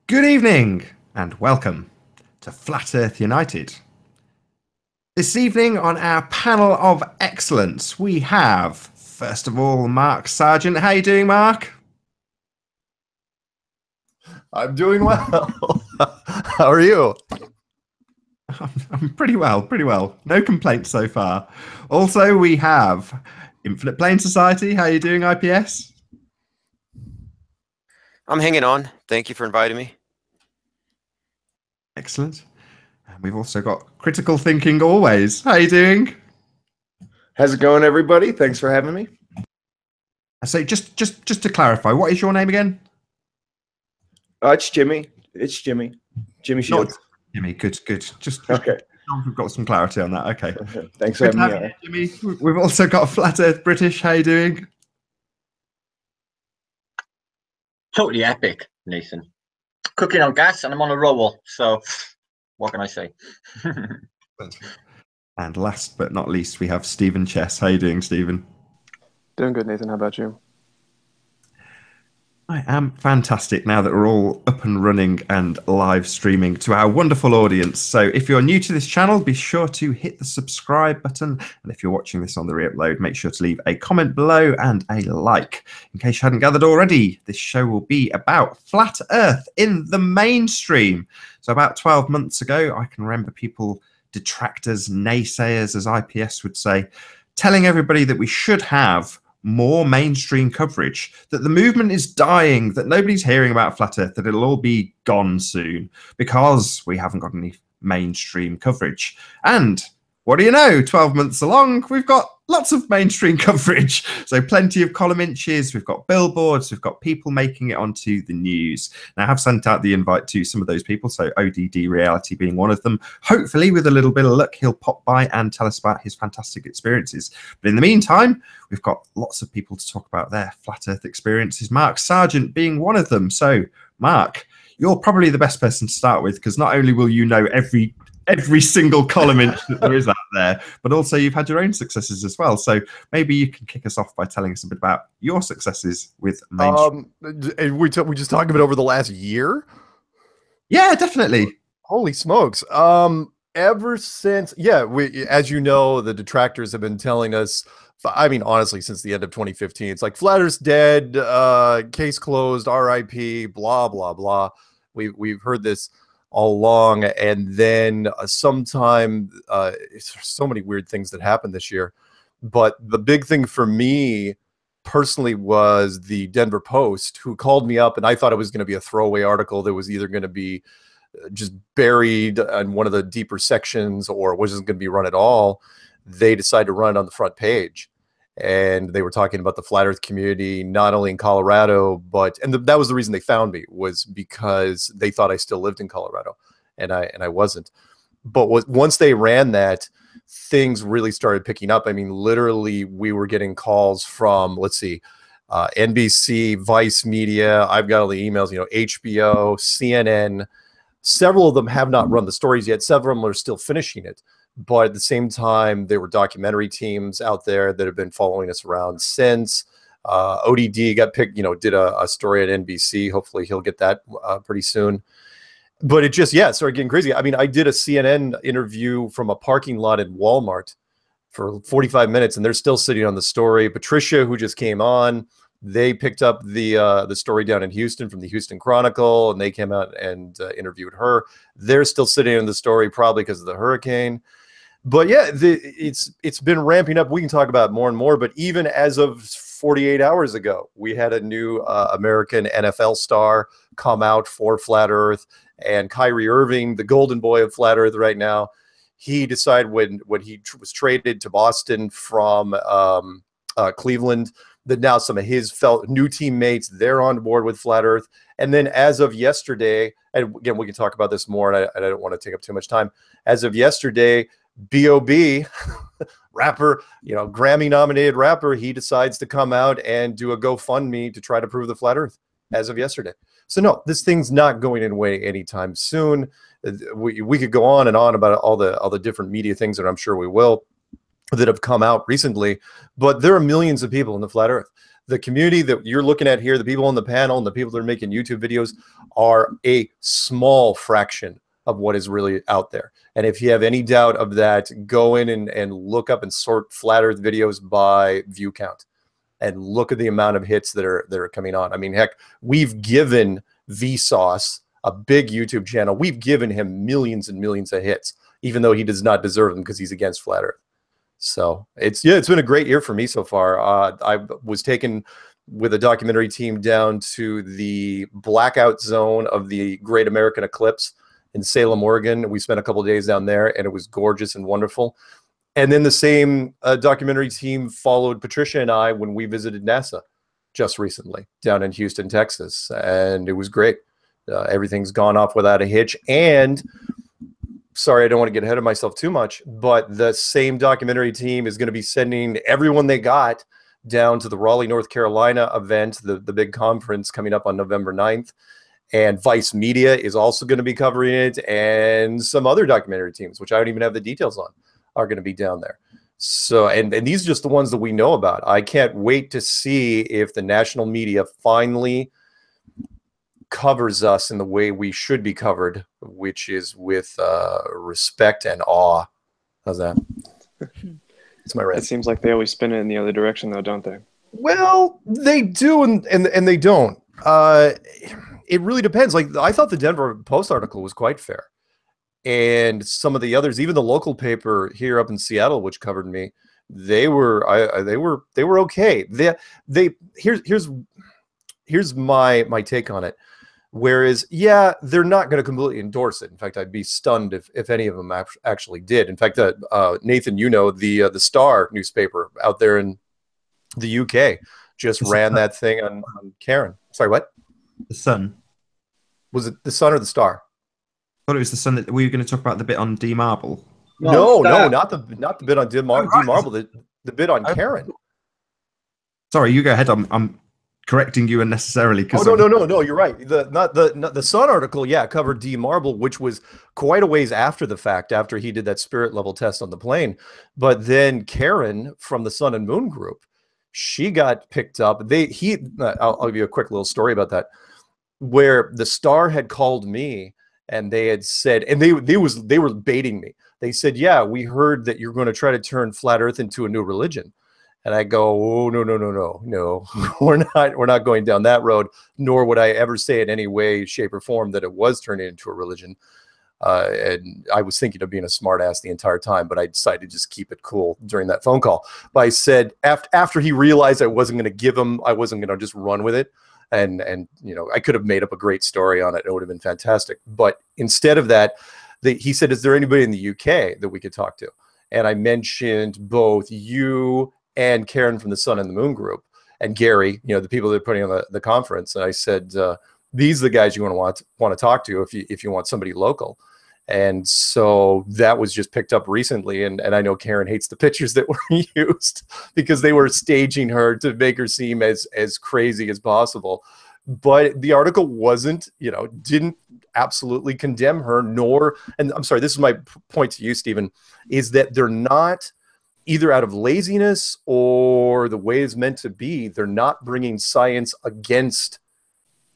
Good evening and welcome to Flat Earth United. This evening on our panel of excellence, we have, first of all, Mark Sargent. How are you doing, Mark? I'm doing well. How are you? I'm pretty well, pretty well. No complaints so far. Also, we have Infinite Plane Society. How are you doing, IPS? I'm hanging on. Thank you for inviting me. Excellent. And we've also got Critical Thinking Always. How are you doing? How's it going, everybody? Thanks for having me. So just to clarify, what is your name again? It's Jimmy. It's Jimmy. Jimmy Shields. Not Jimmy. Good. Just okay. We've got some clarity on that. Okay. Thanks for having me, Jimmy. We've also got Flat Earth British. How you doing? Totally epic, Nathan. Cooking on gas, and I'm on a roll. So, what can I say? And last but not least, we have Stephen Chess. How you doing, Stephen? Doing good, Nathan. How about you? I am fantastic now that we're all up and running and live streaming to our wonderful audience. So if you're new to this channel, be sure to hit the subscribe button. And if you're watching this on the re-upload, make sure to leave a comment below and a like. In case you hadn't gathered already, this show will be about flat Earth in the mainstream. So about 12 months ago, I can remember people, detractors, naysayers, as IPS would say, telling everybody that we should have more mainstream coverage, that the movement is dying, that nobody's hearing about flat Earth, that it'll all be gone soon because we haven't got any mainstream coverage. And what do you know, 12 months along, we've got lots of mainstream coverage. So plenty of column inches, we've got billboards, we've got people making it onto the news. Now, I have sent out the invite to some of those people, so ODD Reality being one of them. Hopefully, with a little bit of luck, he'll pop by and tell us about his fantastic experiences. But in the meantime, we've got lots of people to talk about their flat Earth experiences, Mark Sargent being one of them. So, Mark, you're probably the best person to start with, because not only will you know every single column inch that there is out there, but also you've had your own successes as well. So maybe you can kick us off by telling us a bit about your successes with mainstream. We just talking about over the last year? Yeah, definitely. Holy smokes. Ever since, as you know, the detractors have been telling us, I mean, honestly, since the end of 2015, it's like Flat Earth's dead, case closed, RIP, blah, blah, blah. We've heard this all along, and then sometime so many weird things that happened this year, but the big thing for me personally was the Denver Post, who called me up, and I thought it was going to be a throwaway article that was either going to be just buried in one of the deeper sections or wasn't going to be run at all. They decided to run it on the front page, and they were talking about the flat Earth community, not only in Colorado, but that was the reason they found me, was because they thought I still lived in Colorado, and I wasn't. But once they ran that, things really started picking up. I mean, literally, we were getting calls from, let's see, NBC, Vice Media. I've got all the emails. HBO, CNN. Several of them have not run the stories yet. Several of them are still finishing it. But at the same time, there were documentary teams out there that have been following us around since. ODD got picked, did a story at NBC. Hopefully he'll get that pretty soon. But it just, started getting crazy. I mean, I did a CNN interview from a parking lot at Walmart for 45 minutes, and they're still sitting on the story. Patricia, who just came on, they picked up the story down in Houston from the Houston Chronicle, and they came out and interviewed her. They're still sitting on the story, probably because of the hurricane. But yeah, it's been ramping up. We can talk about it more and more, but even as of 48 hours ago, we had a new American NFL star come out for Flat Earth, and Kyrie Irving, the golden boy of Flat Earth right now, he decided when he was traded to Boston from Cleveland, that now some of his new teammates, they're on board with Flat Earth. And then as of yesterday, and again, we can talk about this more, and I don't want to take up too much time. As of yesterday, B.O.B., rapper, Grammy-nominated rapper, he decides to come out and do a GoFundMe to try to prove the flat Earth as of yesterday. So no, this thing's not going away anytime soon. We could go on and on about all the different media things, and I'm sure we will, that have come out recently, but there are millions of people in the flat Earth. The community that you're looking at here, the people on the panel and the people that are making YouTube videos are a small fraction of what is really out there. And if you have any doubt of that, go in and look up and sort Flat Earth videos by view count and look at the amount of hits that are coming on. I mean, heck, we've given Vsauce, a big YouTube channel, we've given him millions and millions of hits, even though he does not deserve them because he's against Flat Earth. So it's been a great year for me so far. I was taken with a documentary team down to the blackout zone of the Great American Eclipse in Salem, Oregon. We spent a couple of days down there, and it was gorgeous and wonderful. And then the same documentary team followed Patricia and I when we visited NASA just recently down in Houston, Texas, and it was great. Everything's gone off without a hitch. And sorry, I don't want to get ahead of myself too much, but the same documentary team is going to be sending everyone they got down to the Raleigh, North Carolina event, the big conference coming up on November 9th. And Vice Media is also going to be covering it, and some other documentary teams, which I don't even have the details on, are going to be down there. So, and these are just the ones that we know about. I can't wait to see if the national media finally covers us in the way we should be covered, which is with respect and awe. How's that? It's my rant. It seems like they always spin it in the other direction, though, don't they? Well, they do, and they don't. It really depends. Like, I thought the Denver Post article was quite fair, and some of the others, even the local paper here up in Seattle, which covered me, they were okay. Here's my take on it. Whereas, yeah, they're not going to completely endorse it. In fact, I'd be stunned if any of them actually did. In fact, Nathan, you know, the Star newspaper out there in the UK just ran that thing on Karen. Sorry, what? The Sun. Was it the Sun or the Star? I thought it was the Sun. That we were going to talk about the bit on D Marble. No, not the bit on D Marble. The bit on Karen. Sorry, you go ahead. I'm correcting you unnecessarily. Oh no, you're right. The Sun article, yeah, covered D Marble, which was quite a ways after the fact, after he did that spirit level test on the plane. But then Karen from the Sun and Moon Group, she got picked up. I'll give you a quick little story about that, where the Star had called me and they had said, and they were baiting me. They said, yeah, we heard that you're going to try to turn Flat Earth into a new religion. And I go, oh, no, we're not going down that road, nor would I ever say in any way, shape, or form that it was turning into a religion. And I was thinking of being a smart ass the entire time, but I decided to just keep it cool during that phone call. But I said, after he realized I wasn't going to give him, I wasn't going to just run with it. And you know, I could have made up a great story on it. It would have been fantastic. But instead of that, he said, is there anybody in the UK that we could talk to? And I mentioned both you and Karen from the Sun and the Moon Group, and Gary, you know, the people that are putting on the conference. And I said, these are the guys you want to talk to if you want somebody local. And so that was just picked up recently. And I know Karen hates the pictures that were used because they were staging her to make her seem as crazy as possible. But the article wasn't, you know, didn't absolutely condemn her, nor, and I'm sorry, this is my point to you, Stephen, is that they're not, either out of laziness or the way it's meant to be, they're not bringing science against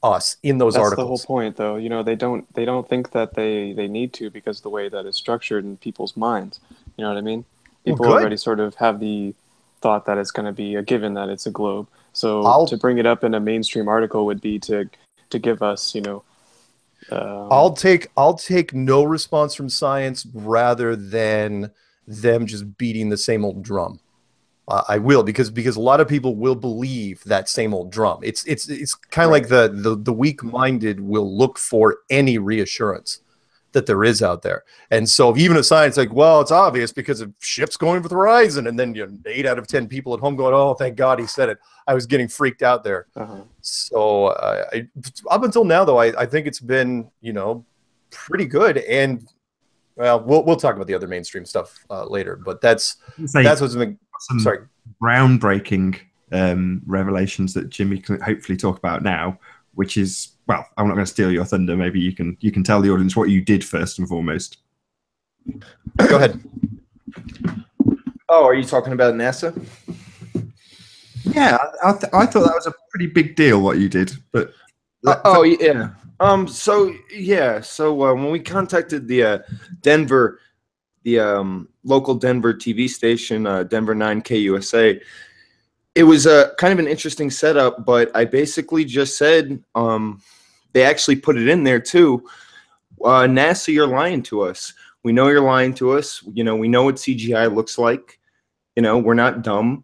us in those articles. That's the whole point, though. You know, they don't think that they need to, because of the way that it's structured in people's minds. You know what I mean? People already sort of have the thought that it's going to be a given that it's a globe. So to bring it up in a mainstream article would be to give us, you know. I'll take no response from science rather than them just beating the same old drum. I will, because a lot of people will believe that same old drum. It's kind of like the weak-minded will look for any reassurance that there is out there. And so even a science like, well, it's obvious because of ships going with Horizon, and then 8 out of 10 people at home going, oh, thank God he said it. I was getting freaked out there. So up until now, though, I think it's been, you know, pretty good. And well, we'll talk about the other mainstream stuff later, but that's what's been some groundbreaking revelations that Jimmy can hopefully talk about now, which is, well, I'm not going to steal your thunder. Maybe you can tell the audience what you did first and foremost. Go ahead. Oh, are you talking about NASA? Yeah, I thought that was a pretty big deal what you did, but oh yeah. So yeah. So when we contacted the Denver, the local Denver TV station, Denver 9 KUSA, it was a kind of an interesting setup. But I basically just said, they actually put it in there too. NASA, you're lying to us. We know you're lying to us. You know, we know what CGI looks like. You know, we're not dumb.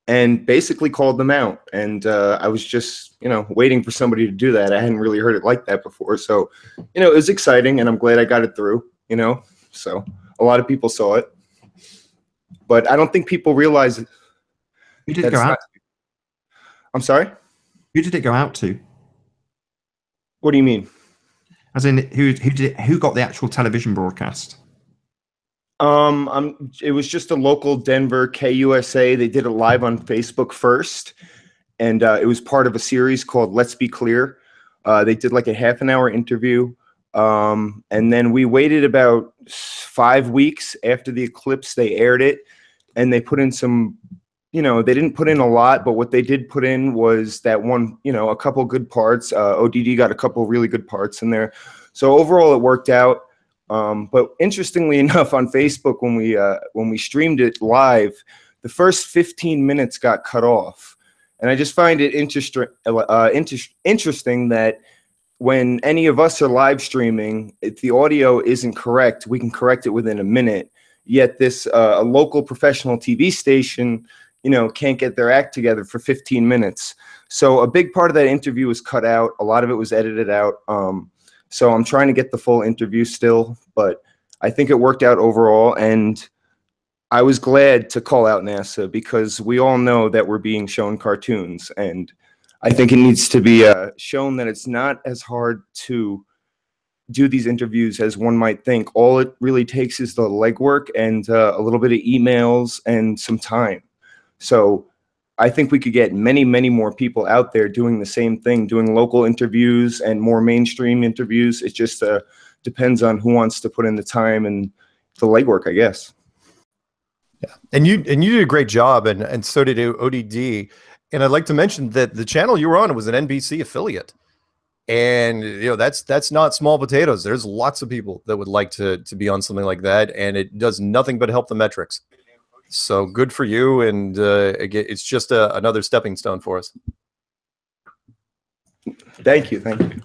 And basically called them out. And I was just, you know, waiting for somebody to do that. I hadn't really heard it like that before. So, you know, it was exciting, and I'm glad I got it through, you know. So a lot of people saw it. But I don't think people realize it. Who did it go out to? I'm sorry? Who did it go out to? What do you mean? As in, who got the actual television broadcast? It was just a local Denver KUSA. They did it live on Facebook first, and it was part of a series called Let's Be Clear. They did like a half-an-hour interview, and then we waited about 5 weeks after the eclipse. They aired it, and they put in some, you know, they didn't put in a lot, but what they did put in was that one, you know, a couple good parts. ODD got a couple really good parts in there. So overall, it worked out. But interestingly enough, on Facebook, when we streamed it live, the first 15 minutes got cut off, and I just find it interesting that when any of us are live streaming, if the audio isn't correct, we can correct it within a minute. Yet this a local professional TV station, you know, can't get their act together for 15 minutes. So a big part of that interview was cut out. A lot of it was edited out. So I'm trying to get the full interview still, but I think it worked out overall. And I was glad to call out NASA because we all know that we're being shown cartoons. And I think it needs to be shown that it's not as hard to do these interviews as one might think. All it really takes is the legwork and a little bit of emails and some time. So I think we could get many, many more people out there doing the same thing, doing local interviews and more mainstream interviews. It just depends on who wants to put in the time and the legwork, I guess. Yeah, and you did a great job, and so did ODD. And I'd like to mention that the channel you were on was an NBC affiliate, and you know that's not small potatoes. There's lots of people that would like to be on something like that, and it does nothing but help the metrics. So good for you, and again, it's just another stepping stone for us. Thank you, thank you.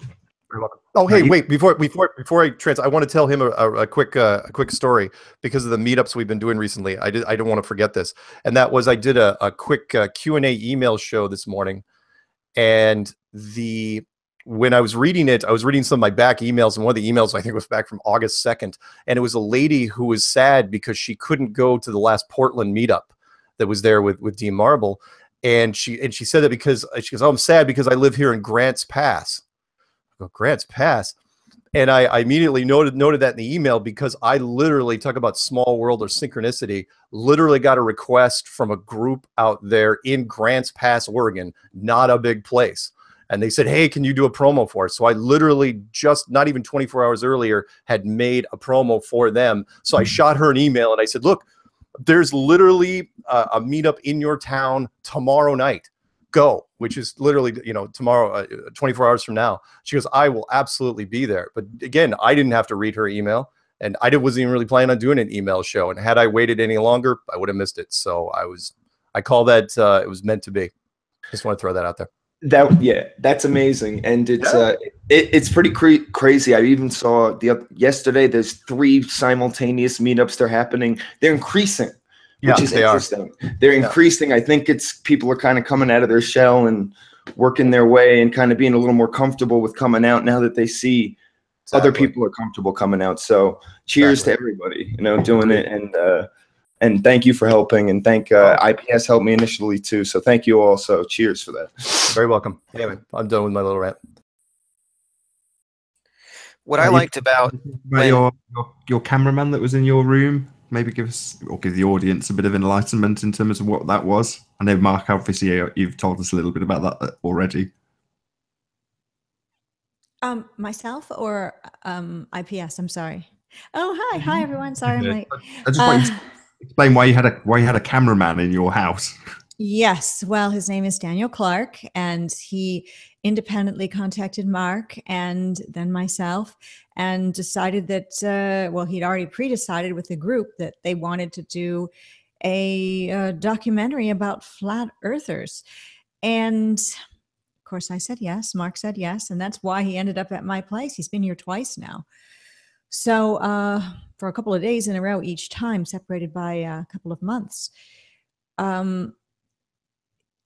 You're welcome. Oh, hey, wait! Before I I want to tell him a quick story because of the meetups we've been doing recently. I don't want to forget this, and that was I did a quick Q&A email show this morning, and when I was reading it, I was reading some of my back emails, and one of the emails I think was back from August 2nd, and it was a lady who was sad because she couldn't go to the last Portland meetup that was there with Dean Marble, and she said that because she goes, "Oh, I'm sad because I live here in Grants Pass." I go, Grants Pass, and I immediately noted that in the email because I literally, talk about small world or synchronicity, literally got a request from a group out there in Grants Pass, Oregon, not a big place. And they said, "Hey, can you do a promo for us?" So I literally just not even 24 hours earlier had made a promo for them. So I shot her an email and I said, "Look, there's literally a meetup in your town tomorrow night. Go," which is literally, you know, tomorrow, 24 hours from now. She goes, "I will absolutely be there." But again, I didn't have to read her email, and I wasn't even really planning on doing an email show. And had I waited any longer, I would have missed it. So I call that it was meant to be. Just want to throw that out there. That's amazing, and it's pretty crazy. I even saw yesterday. There's 3 simultaneous meetups. They're happening. They're increasing, which is interesting. They're increasing. I think it's people are kind of coming out of their shell and working their way and kind of being a little more comfortable with coming out now that they see other people are comfortable coming out. So cheers to everybody, you know, doing it, and thank you for helping, and thank IPS helped me initially too. So thank you all. So cheers for that. Very welcome. Anyway, I'm done with my little rant. What I liked about your cameraman that was in your room, maybe give us or give the audience a bit of enlightenment in terms of what that was. I know, Mark, obviously you've told us a little bit about that already. Myself or IPS? I'm sorry. Oh, hi everyone. Sorry, I'm late. I just want you to explain why you had a cameraman in your house. Yes. Well, his name is Daniel Clark, and he independently contacted Mark and then myself and decided that, well, he'd already pre-decided with the group that they wanted to do a documentary about flat earthers. And of course, I said yes. Mark said yes. And that's why he ended up at my place. He's been here twice now. So for a couple of days in a row each time, separated by a couple of months.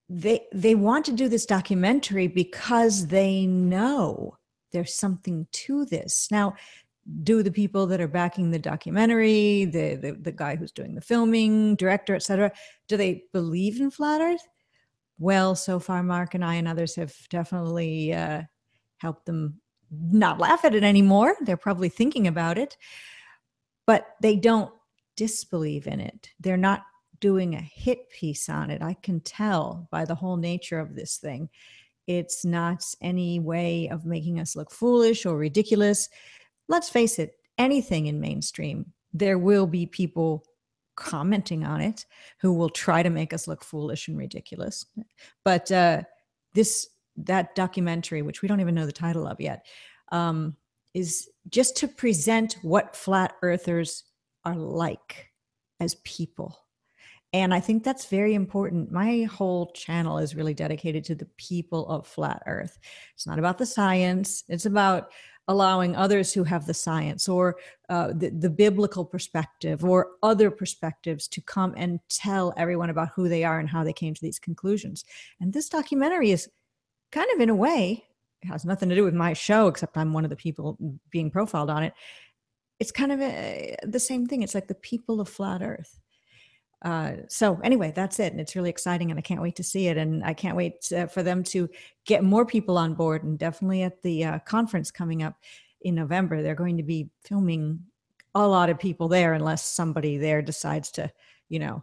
They want to do this documentary because they know there's something to this. Now, do the people that are backing the documentary, the guy who's doing the filming, director, etc., do they believe in flat Earth? Well, so far, Mark and I and others have definitely helped them not laugh at it anymore. They're probably thinking about it, but they don't disbelieve in it. They're not doing a hit piece on it. I can tell by the whole nature of this thing. It's not any way of making us look foolish or ridiculous. Let's face it, anything in mainstream, there will be people commenting on it who will try to make us look foolish and ridiculous. But that documentary, which we don't even know the title of yet, is just to present what flat earthers are like as people. And I think that's very important. My whole channel is really dedicated to the people of flat Earth. It's not about the science. It's about allowing others who have the science or the biblical perspective or other perspectives to come and tell everyone about who they are and how they came to these conclusions. And this documentary is kind of, in a way, it has nothing to do with my show, except I'm one of the people being profiled on it. It's kind of the same thing. It's like the people of flat Earth. So anyway, that's it. And it's really exciting and I can't wait to see it. And I can't wait for them to get more people on board, and definitely at the conference coming up in November, they're going to be filming a lot of people there, unless somebody there decides to, you know,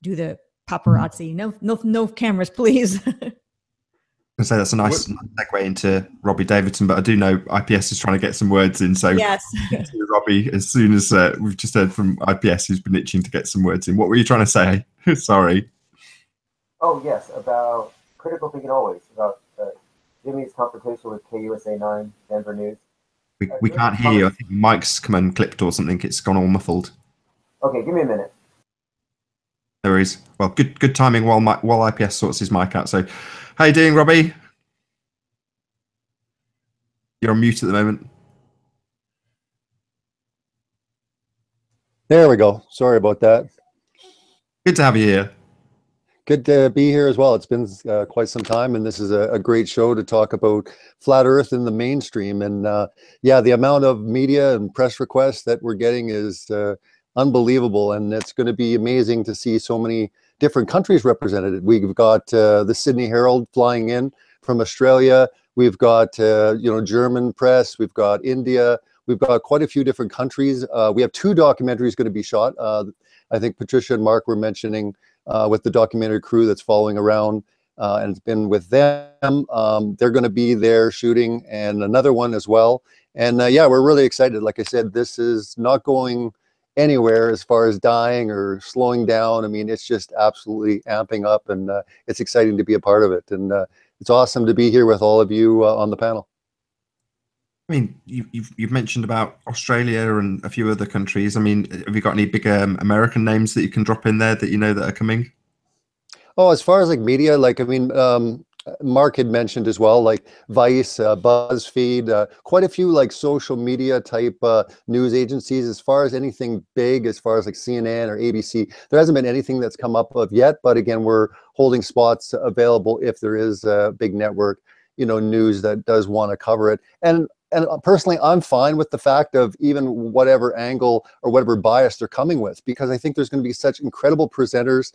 do the paparazzi. No cameras, please. I say that's a nice segue into Robbie Davidson, but I do know IPS is trying to get some words in. So yes, Robbie, as soon as we've just heard from IPS, who's been itching to get some words in. What were you trying to say? Sorry. Oh yes, about critical thinking always, about Jimmy's confrontation with KUSA 9 Denver News. We can't hear you. I think your mic's come unclipped or something. It's gone all muffled. Okay, give me a minute. No worries. Well, good timing while IPS sorts his mic out. So, how you doing, Robbie? You're on mute at the moment. There we go. Sorry about that. Good to have you here. Good to be here as well. It's been quite some time, and this is a great show to talk about flat Earth in the mainstream. And yeah, the amount of media and press requests that we're getting is unbelievable, and it's going to be amazing to see so many different countries represented. We've got the Sydney Herald flying in from Australia. We've got German press. We've got India. We've got quite a few different countries. We have 2 documentaries going to be shot. I think Patricia and Mark were mentioning with the documentary crew that's following around, and it's been with them. They're going to be there shooting, and another one as well. And yeah, we're really excited. Like I said, this is not going anywhere as far as dying or slowing down. I mean, it's just absolutely amping up, and it's exciting to be a part of it. And it's awesome to be here with all of you on the panel. I mean, you've mentioned about Australia and a few other countries. I mean, have you got any big American names that you can drop in there that you know that are coming? Oh, as far as like media, like, I mean, Mark had mentioned as well, like Vice, BuzzFeed, quite a few like social media type news agencies. As far as anything big, as far as like CNN or ABC, there hasn't been anything that's come up of yet. But again, we're holding spots available if there is a big network, news that does want to cover it. And personally, I'm fine with the fact of even whatever angle or whatever bias they're coming with, because I think there's going to be such incredible presenters,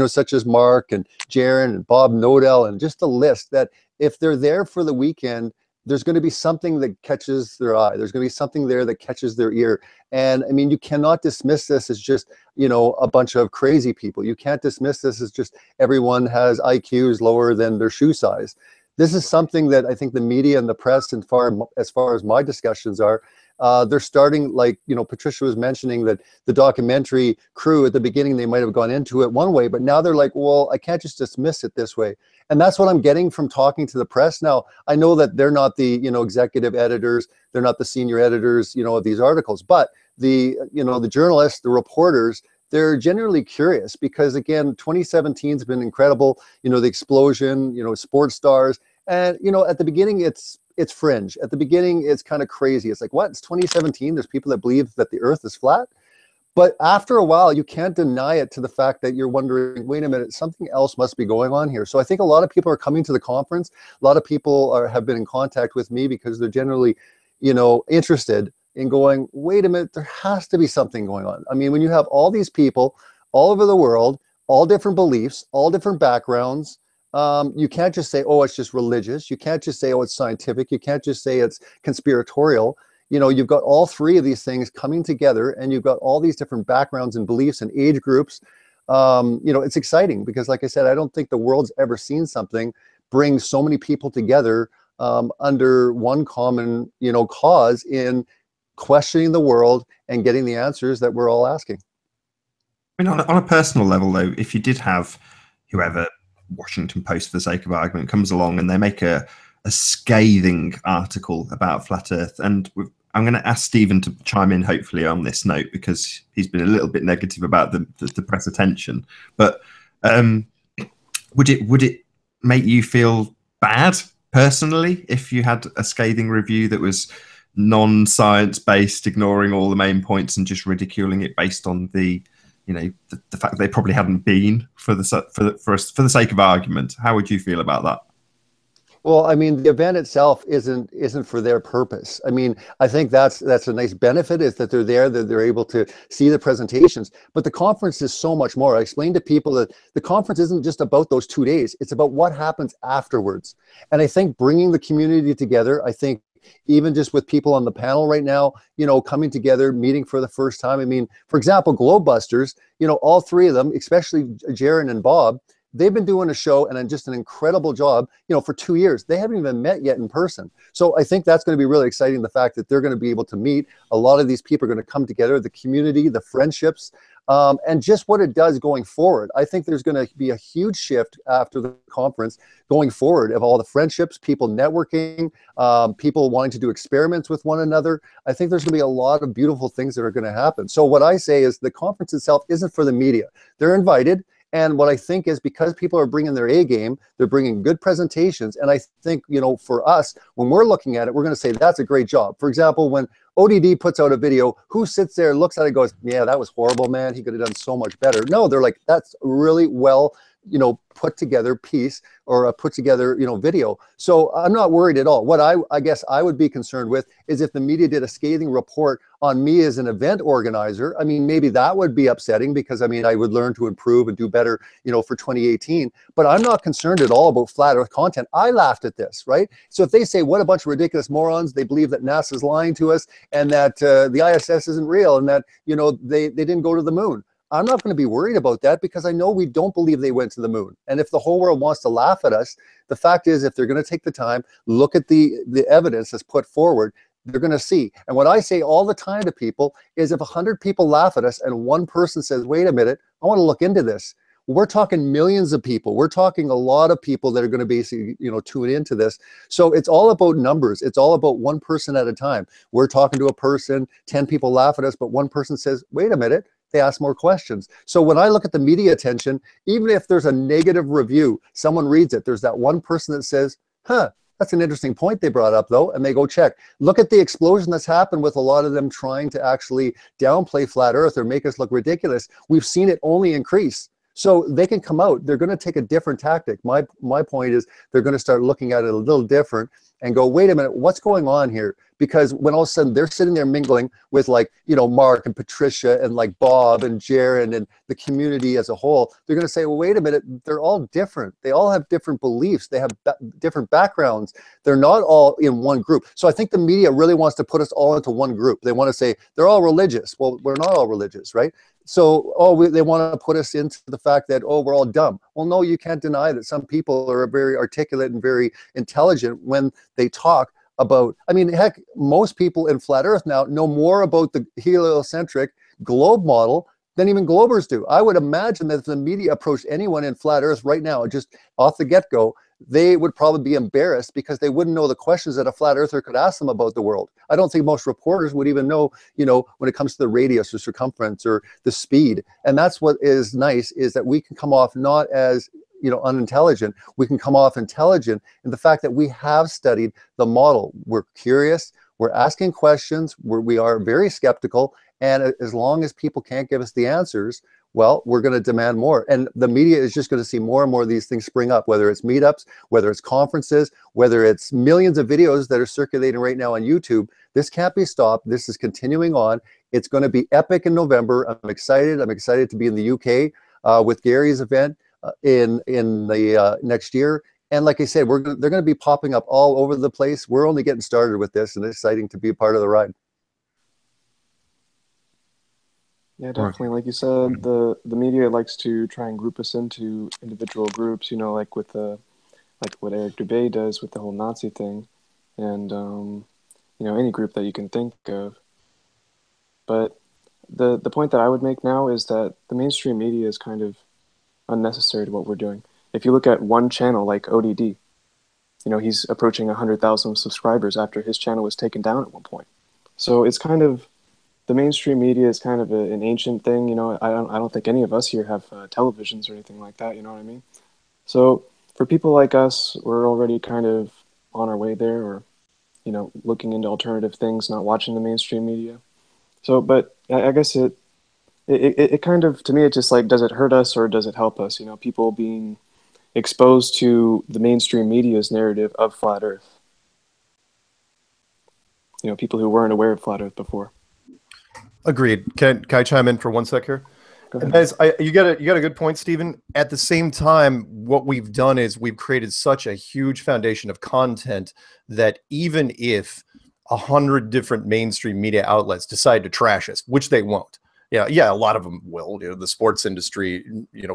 such as Mark and Jaron and Bob Nodell, and just a list that if they're there for the weekend, there's going to be something that catches their eye. There's going to be something there that catches their ear. And I mean, you cannot dismiss this as just, a bunch of crazy people. You can't dismiss this as just everyone has IQs lower than their shoe size. this is something that I think the media and the press, and as far as my discussions are, they're starting, like, you know, Patricia was mentioning that the documentary crew at the beginning, they might have gone into it one way, but now they're like, well, I can't just dismiss it this way. And that's what I'm getting from talking to the press. Now, I know that they're not the, you know, executive editors, they're not the senior editors, you know, of these articles, but the, you know, the journalists, the reporters, they're generally curious because, again, 2017 has been incredible. You know, the explosion, you know, sports stars. And, you know, at the beginning, it's fringe. At the beginning, it's kind of crazy. It's like, what? It's 2017. There's people that believe that the earth is flat. But after a while, you can't deny it to the fact that you're wondering, wait a minute, something else must be going on here. So I think a lot of people are coming to the conference. A lot of people have been in contact with me because they're generally, you know, interested in going, wait a minute, there has to be something going on. I mean, when you have all these people all over the world, all different beliefs, all different backgrounds, you can't just say, oh, it's just religious. You can't just say, oh, it's scientific. You can't just say it's conspiratorial. You know, you've got all three of these things coming together, and you've got all these different backgrounds and beliefs and age groups. You know, it's exciting because, like I said, I don't think the world's ever seen something bring so many people together under one common, you know, cause in questioning the world and getting the answers that we're all asking. I mean, on a personal level, though, if you did have whoever, Washington Post for the sake of argument, comes along and they make a scathing article about flat Earth, and I'm going to ask Stephen to chime in hopefully on this note because he's been a little bit negative about the press attention. But would it make you feel bad personally if you had a scathing review that was non-science based, ignoring all the main points and just ridiculing it based on the, you know, the fact that they probably hadn't been for the sake of argument? How would you feel about that? Well, I mean, the event itself isn't for their purpose. I mean, I think that's a nice benefit, is that they're there, that they're able to see the presentations. But the conference is so much more. I explained to people that the conference isn't just about those 2 days. It's about what happens afterwards. And I think bringing the community together, I think even just with people on the panel right now, you know, coming together, meeting for the first time. I mean, for example, Globebusters, you know, all three of them, especially Jaron and Bob, they've been doing a show and just an incredible job, you know, for 2 years. They haven't even met yet in person. So I think that's going to be really exciting, the fact that they're going to be able to meet. A lot of these people are going to come together, the community, the friendships, and just what it does going forward. I think there's going to be a huge shift after the conference going forward of all the friendships, people networking, people wanting to do experiments with one another. I think there's going to be a lot of beautiful things that are going to happen. So what I say is the conference itself isn't for the media. They're invited. And what I think is, because people are bringing their A game, they're bringing good presentations. And I think, you know, for us, when we're looking at it, we're going to say, that's a great job. For example, when ODD puts out a video, who sits there, looks at it, and goes, yeah, that was horrible, man. He could have done so much better. No, they're like, that's really well, you know, put together piece, or a put together, you know, video. So I'm not worried at all. What I guess I would be concerned with is if the media did a scathing report on me as an event organizer. I mean, maybe that would be upsetting, because I mean, I would learn to improve and do better, you know, for 2018. But I'm not concerned at all about flat Earth content. I laughed at this, right? So if they say, what a bunch of ridiculous morons, they believe that NASA's lying to us, and that the ISS isn't real, and that, you know, they didn't go to the moon. I'm not going to be worried about that, because I know we don't believe they went to the moon. And if the whole world wants to laugh at us, the fact is, if they're going to take the time, look at the evidence that's put forward, they're going to see. And what I say all the time to people is, if 100 people laugh at us and one person says, wait a minute, I want to look into this, we're talking millions of people. We're talking a lot of people that are going to basically, you know, tune into this. So it's all about numbers. It's all about one person at a time. We're talking to a person, 10 people laugh at us, but one person says, wait a minute, they ask more questions. So when I look at the media attention, even if there's a negative review, someone reads it, there's that one person that says, huh, that's an interesting point they brought up, though, and they go check. Look at the explosion that's happened with a lot of them trying to actually downplay flat Earth or make us look ridiculous. We've seen it only increase. So they can come out, they're going to take a different tactic. My point is, they're going to start looking at it a little different and go, wait a minute, what's going on here? Because when all of a sudden they're sitting there mingling with, like, you know, Mark and Patricia and like Bob and Jaron and the community as a whole, they're going to say, well, wait a minute, they're all different. They all have different beliefs. They have different backgrounds. They're not all in one group. So I think the media really wants to put us all into one group. They want to say they're all religious. Well, we're not all religious, right? So, they want to put us into the fact that, we're all dumb. Well, no, you can't deny that some people are very articulate and very intelligent when they talk about, I mean, heck, most people in flat earth now know more about the heliocentric globe model than even globers do. I would imagine that if the media approached anyone in flat earth right now, just off the get-go, they would probably be embarrassed because they wouldn't know the questions that a flat earther could ask them about the world. I don't think most reporters would even know, when it comes to the radius or circumference or the speed. And that's what is nice, is that we can come off not as unintelligent. We can come off intelligent in the fact that we have studied the model. We're curious, we're asking questions, we are very skeptical, and as long as people can't give us the answers, well, we're going to demand more. And the media is just going to see more and more of these things spring up, whether it's meetups, whether it's conferences, whether it's millions of videos that are circulating right now on YouTube. This can't be stopped. This is continuing on. It's going to be epic in November. I'm excited. I'm excited to be in the UK with Gary's event in the next year. And like I said, they're going to be popping up all over the place. We're only getting started with this, and it's exciting to be a part of the ride. Yeah, definitely. Like you said, the media likes to try and group us into individual groups, like with like what Eric Dubay does with the whole Nazi thing, and any group that you can think of. But the point that I would make now is that the mainstream media is kind of unnecessary to what we're doing. If you look at one channel like ODD, he's approaching 100,000 subscribers after his channel was taken down at one point. So it's kind of, the mainstream media is kind of an ancient thing. I don't think any of us here have televisions or anything like that. You know what I mean? So for people like us, we're already kind of on our way there, or looking into alternative things, not watching the mainstream media. So, but I guess it kind of, to me, it just like, does it hurt us or does it help us? People being exposed to the mainstream media's narrative of flat Earth. People who weren't aware of flat Earth before. Agreed. Can I chime in for 1 sec here? You got a good point, Stephen. At the same time, what we've done is we've created such a huge foundation of content that even if 100 different mainstream media outlets decide to trash us, which they won't. Yeah, a lot of them will. The sports industry,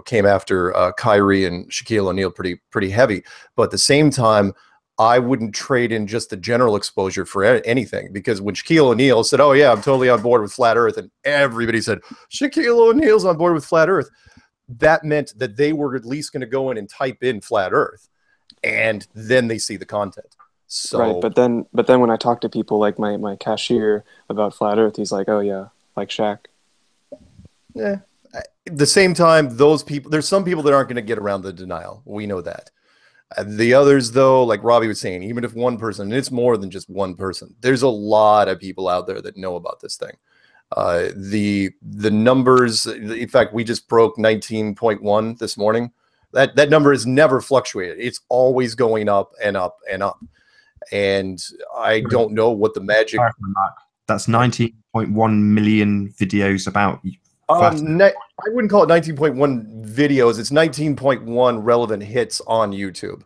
came after Kyrie and Shaquille O'Neal pretty heavy. But at the same time, I wouldn't trade in just the general exposure for anything, because when Shaquille O'Neal said, "Oh yeah, I'm totally on board with flat Earth," and everybody said, "Shaquille O'Neal's on board with flat Earth," that meant that they were at least going to go in and type in flat Earth, and then they see the content. So, right, but then when I talk to people like my cashier about flat Earth, he's like, "Oh yeah, like Shaq." Yeah. At the same time, there's some people that aren't going to get around the denial. We know that. The others, though, like Robbie was saying, even if one person, and it's more than just one person, there's a lot of people out there that know about this thing. The numbers, in fact, we just broke 19.1 this morning. That number has never fluctuated. It's always going up and up and up. And I don't know what the magic. That's 19.1 million videos about. I wouldn't call it 19.1 videos. It's 19.1 relevant hits on YouTube,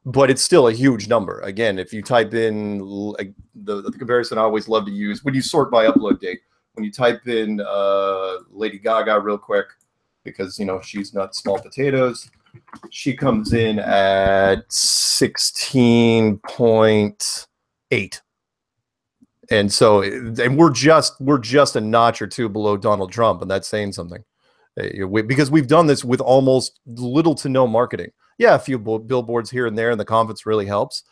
but it's still a huge number. Again, if you type in the comparison I always love to use, when you sort by upload date, when you type in Lady Gaga real quick, because she's not small potatoes, she comes in at 16.8. And so, and we're just a notch or two below Donald Trump, and that's saying something, because we've done this with almost little to no marketing. Yeah, a few billboards here and there, and the conference really helps.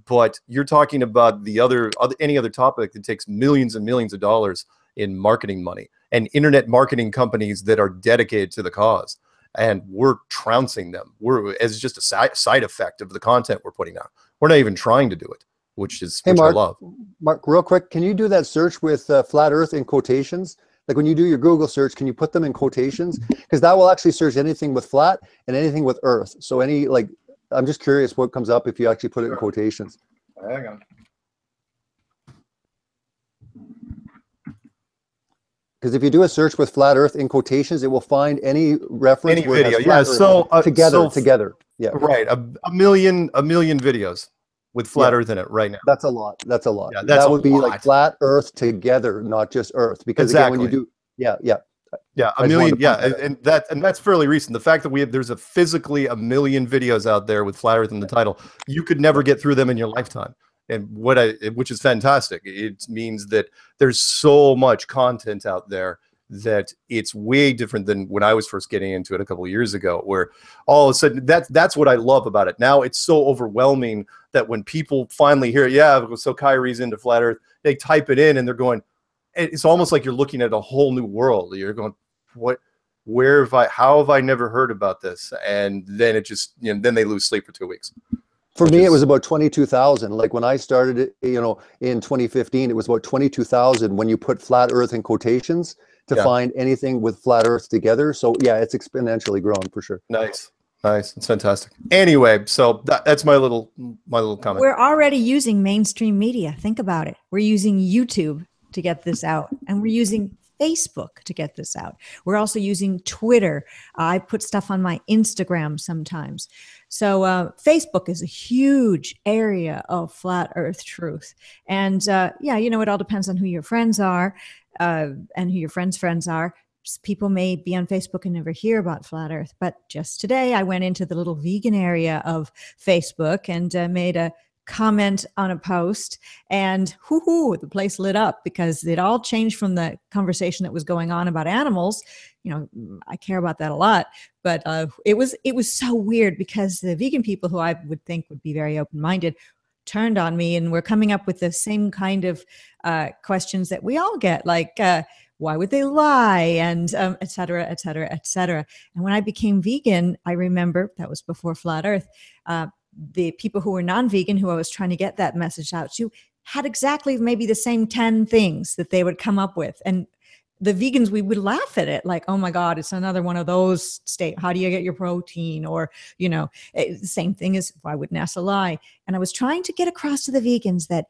But you're talking about any other topic that takes millions and millions of dollars in marketing money, and internet marketing companies that are dedicated to the cause, and we're trouncing them. As just a side effect of the content we're putting out. We're not even trying to do it. Which I love. Mark, real quick, can you do that search with flat Earth in quotations? Like when you do your Google search, can you put them in quotations? Because that will actually search anything with flat and anything with Earth. So I'm just curious what comes up if you actually put it in quotations. Hang on. Because if you do a search with flat Earth in quotations, it will find any reference. Any video, yeah. So together, yeah. Right, a million videos with flat Earth in it right now. That's a lot. That's a lot. Yeah, that would be like flat Earth together, not just Earth. Because again, when you do, Yeah, a I just wanted million. to Yeah, point and that's fairly recent. The fact that there's a physically a million videos out there with Flat Earth in the title, you could never get through them in your lifetime. And which is fantastic. It means that there's so much content out there that it's way different than when I was first getting into it a couple of years ago, where all of a sudden that's what I love about it. Now it's so overwhelming that when people finally hear, yeah, so Kyrie's into Flat Earth, they type it in and they're going, it's almost like you're looking at a whole new world. You're going, how have I never heard about this? And then it just, then they lose sleep for 2 weeks. For me, it was about 22,000. Like when I started it, in 2015, it was about 22,000 when you put Flat Earth in quotations to find anything with Flat Earth together. So yeah, it's exponentially grown for sure. Nice. It's fantastic. Anyway, so that's my little comment. We're already using mainstream media. Think about it. We're using YouTube to get this out, and we're using Facebook to get this out. We're also using Twitter. I put stuff on my Instagram sometimes. So Facebook is a huge area of Flat Earth truth. And it all depends on who your friends are and who your friends' friends are. People may be on Facebook and never hear about Flat Earth. But just today, I went into the little vegan area of Facebook and made a comment on a post, and the place lit up because it all changed from the conversation that was going on about animals. I care about that a lot, but it was so weird because the vegan people, who I would think would be very open-minded, turned on me and were coming up with the same kind of questions that we all get, like why would they lie, and et cetera, et cetera, et cetera. And when I became vegan, I remember that was before Flat Earth. The people who were non-vegan, who I was trying to get that message out to, had exactly maybe the same 10 things that they would come up with. And the vegans, we would laugh at it like, oh my God, it's another one of those how do you get your protein? Or, the same thing as, why would NASA lie? And I was trying to get across to the vegans that,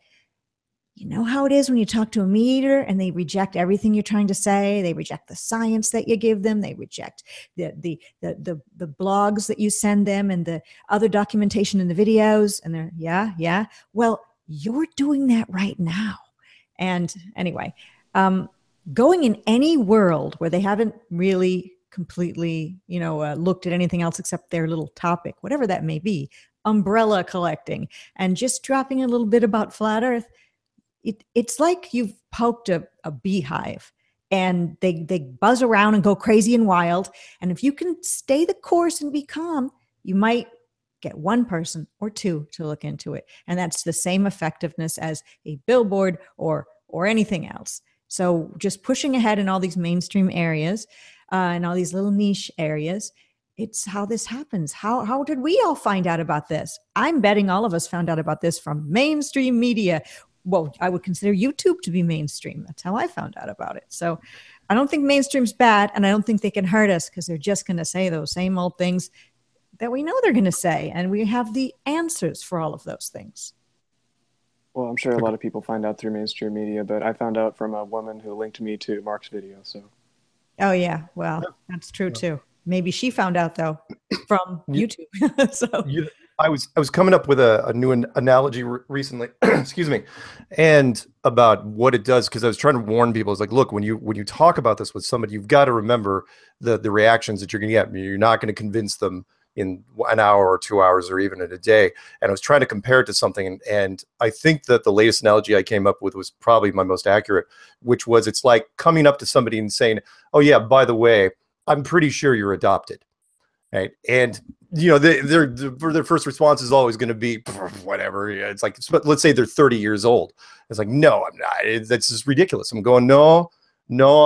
you know how it is when you talk to a meat eater and they reject everything you're trying to say. They reject the science that you give them. They reject the blogs that you send them and the other documentation in the videos. And they're, yeah. Well, you're doing that right now. And anyway, going in any world where they haven't really completely, looked at anything else except their little topic, whatever that may be, umbrella collecting, and just dropping a little bit about Flat Earth, it's like you've poked a beehive and they buzz around and go crazy and wild. And if you can stay the course and be calm, you might get one person or two to look into it. And that's the same effectiveness as a billboard or anything else. So just pushing ahead in all these mainstream areas and all these little niche areas, it's how this happens. How did we all find out about this? I'm betting all of us found out about this from mainstream media. Well, I would consider YouTube to be mainstream. That's how I found out about it. So I don't think mainstream's bad, and I don't think they can hurt us because they're just going to say those same old things that we know they're going to say, and we have the answers for all of those things. Well, I'm sure a lot of people find out through mainstream media, but I found out from a woman who linked me to Mark's video. So. Oh yeah, well, that's true too. Maybe she found out though from YouTube. I was coming up with a new analogy recently, excuse me, and about what it does, because I was trying to warn people. It's like, look, when you talk about this with somebody, you've got to remember the reactions that you're going to get. You're not going to convince them in an hour or 2 hours or even in a day. And I was trying to compare it to something, and I think that the latest analogy I came up with was probably my most accurate, which was, it's like coming up to somebody and saying, oh yeah, by the way, I'm pretty sure you're adopted. Right. And, their first response is always going to be whatever. It's like, let's say they're 30 years old. It's like, no, I'm not. That's just ridiculous. I'm going, no,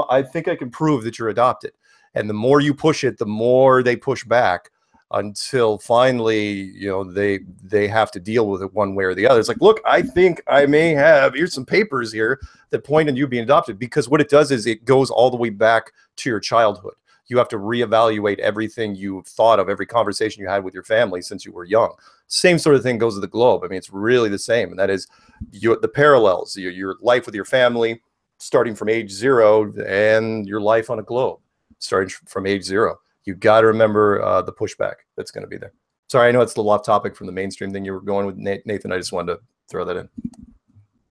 I think I can prove that you're adopted. And the more you push it, the more they push back until finally, they have to deal with it one way or the other. It's like, look, I think I may have, here's some papers here that point to you being adopted, because what it does is it goes all the way back to your childhood. You have to reevaluate everything you've thought of, every conversation you had with your family since you were young. Same sort of thing goes to the globe. I mean, it's really the same. And that is the parallels, your life with your family, starting from age 0, and your life on a globe, starting from age 0. You've got to remember the pushback that's going to be there. Sorry, I know it's a little off topic from the mainstream thing you were going with, Nathan. I just wanted to throw that in.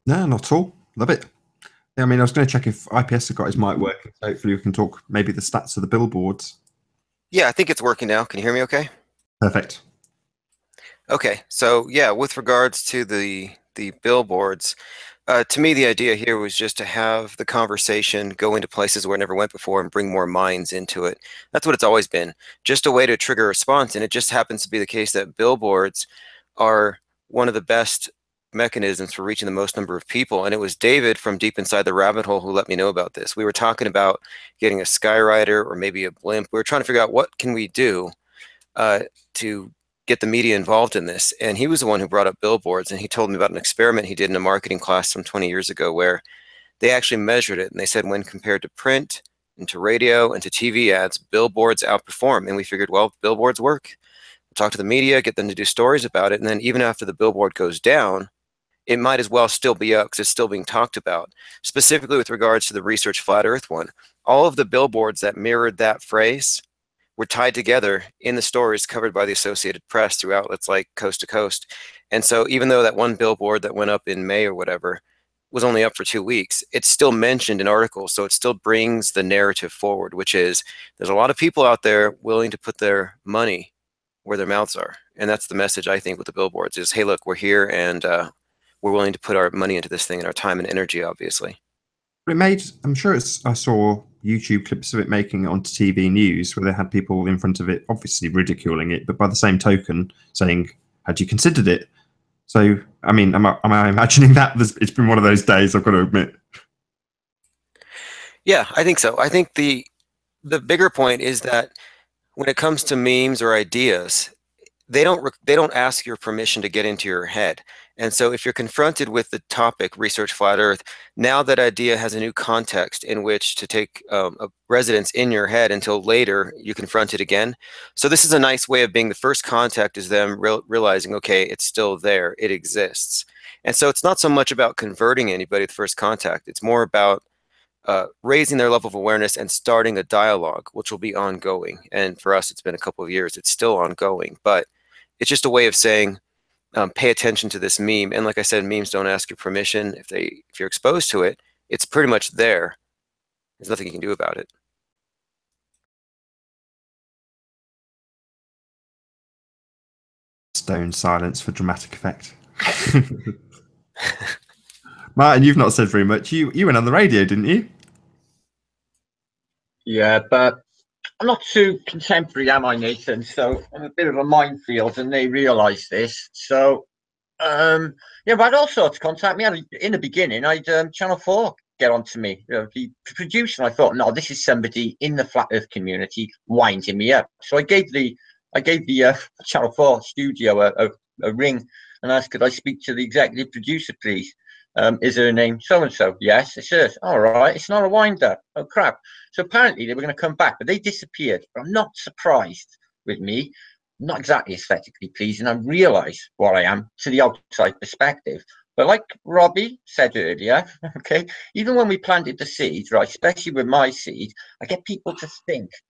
No, not at all. Love it. Yeah, I mean, I was going to check if IPS have got his mic working. So hopefully we can talk maybe the stats of the billboards. Yeah, I think it's working now. Can you hear me okay? Perfect. Okay, so yeah, with regards to the billboards, to me the idea here was just to have the conversation go into places where it never went before and bring more minds into it. That's what it's always been, just a way to trigger a response. And it just happens to be the case that billboards are one of the best mechanisms for reaching the most number of people. And it was David from Deep Inside the Rabbit Hole who let me know about this. We were talking about getting a Skyrider or maybe a blimp. We were trying to figure out what can we do to get the media involved in this. And he was the one who brought up billboards, and he told me about an experiment he did in a marketing class some 20 years ago where they actually measured it, and they said when compared to print and to radio and to TV ads, billboards outperform. And we figured, well, billboards work. We'll talk to the media, get them to do stories about it, and then even after the billboard goes down, it might as well still be up because it's still being talked about. Specifically with regards to the Research Flat Earth one, all of the billboards that mirrored that phrase were tied together in the stories covered by the Associated Press through outlets like Coast to Coast. And so even though that one billboard that went up in May or whatever was only up for 2 weeks, it's still mentioned in articles. So it still brings the narrative forward, which is there's a lot of people out there willing to put their money where their mouths are. And that's the message, I think, with the billboards is, hey, look, we're here and we're willing to put our money into this thing and our time and energy, obviously. It made, I saw YouTube clips of it making it onto TV news where they had people in front of it, obviously ridiculing it, but by the same token saying, had you considered it? So, I mean, am I imagining that? It's been one of those days, I've got to admit. Yeah, I think so. I think the bigger point is that when it comes to memes or ideas, they don't ask your permission to get into your head. And so if you're confronted with the topic, Research Flat Earth, now that idea has a new context in which to take a residence in your head until later you confront it again. So this is a nice way of being the first contact is them realizing, okay, it's still there, it exists. And so it's not so much about converting anybody at the first contact. It's more about raising their level of awareness and starting a dialogue, which will be ongoing. And for us, it's been a couple of years. It's still ongoing, but it's just a way of saying, pay attention to this meme. And like I said, memes don't ask your permission. If you're exposed to it, it's pretty much there. There's nothing you can do about it. Stone silence for dramatic effect. Martin, you've not said very much. You went on the radio, didn't you? Yeah, but I'm not too contemporary, am I, Nathan? So I'm a bit of a minefield, and they realise this. So, yeah, but I'd all sorts contact me. In the beginning, I'd Channel 4 get on to me, the producer. And I thought, no, this is somebody in the Flat Earth community winding me up. So I gave the Channel 4 studio a ring and asked, could I speak to the executive producer, please? Is her name so-and-so? Yes, it's hers. All right, it's not a wind-up. Oh, crap. So apparently they were going to come back, but they disappeared. But I'm not surprised with me. I'm not exactly aesthetically pleasing. I realise what I am to the outside perspective. But like Robbie said earlier, okay, even when we planted the seeds, right, especially with my seed, I get people to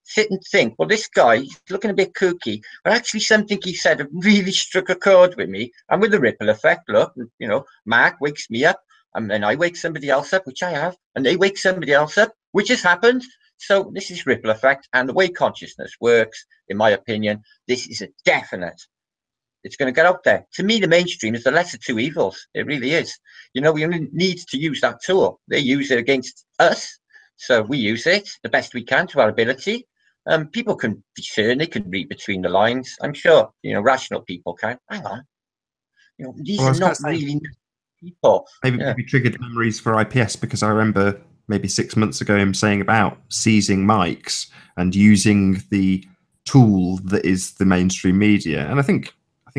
sit and think, well, this guy, he's looking a bit kooky, but actually something he said really struck a chord with me. And with the ripple effect, look, you know, Mark wakes me up, and then I wake somebody else up, which I have, and they wake somebody else up, which has happened. So this is ripple effect, and the way consciousness works, in my opinion, this is a definite. It's going to get out there. To me, the mainstream is the lesser two evils. It really is. You know, we only need to use that tool. They use it against us. So we use it the best we can to our ability. People can discern, they can read between the lines. I'm sure, you know, rational people can. Hang on. You know, these are not really people. Maybe triggered memories for IPS, because I remember maybe 6 months ago him saying about seizing mics and using the tool that is the mainstream media. And I think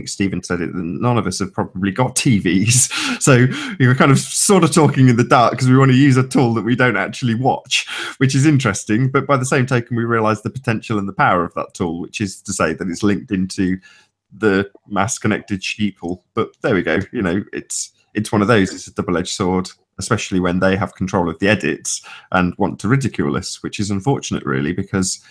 Stephen said it, that none of us have probably got TVs. So we were kind of sort of talking in the dark because we want to use a tool that we don't actually watch, which is interesting. But by the same token, we realize the potential and the power of that tool, which is to say that it's linked into the mass connected sheeple. But there we go. You know, it's one of those. It's a double-edged sword, especially when they have control of the edits and want to ridicule us, which is unfortunate, really, because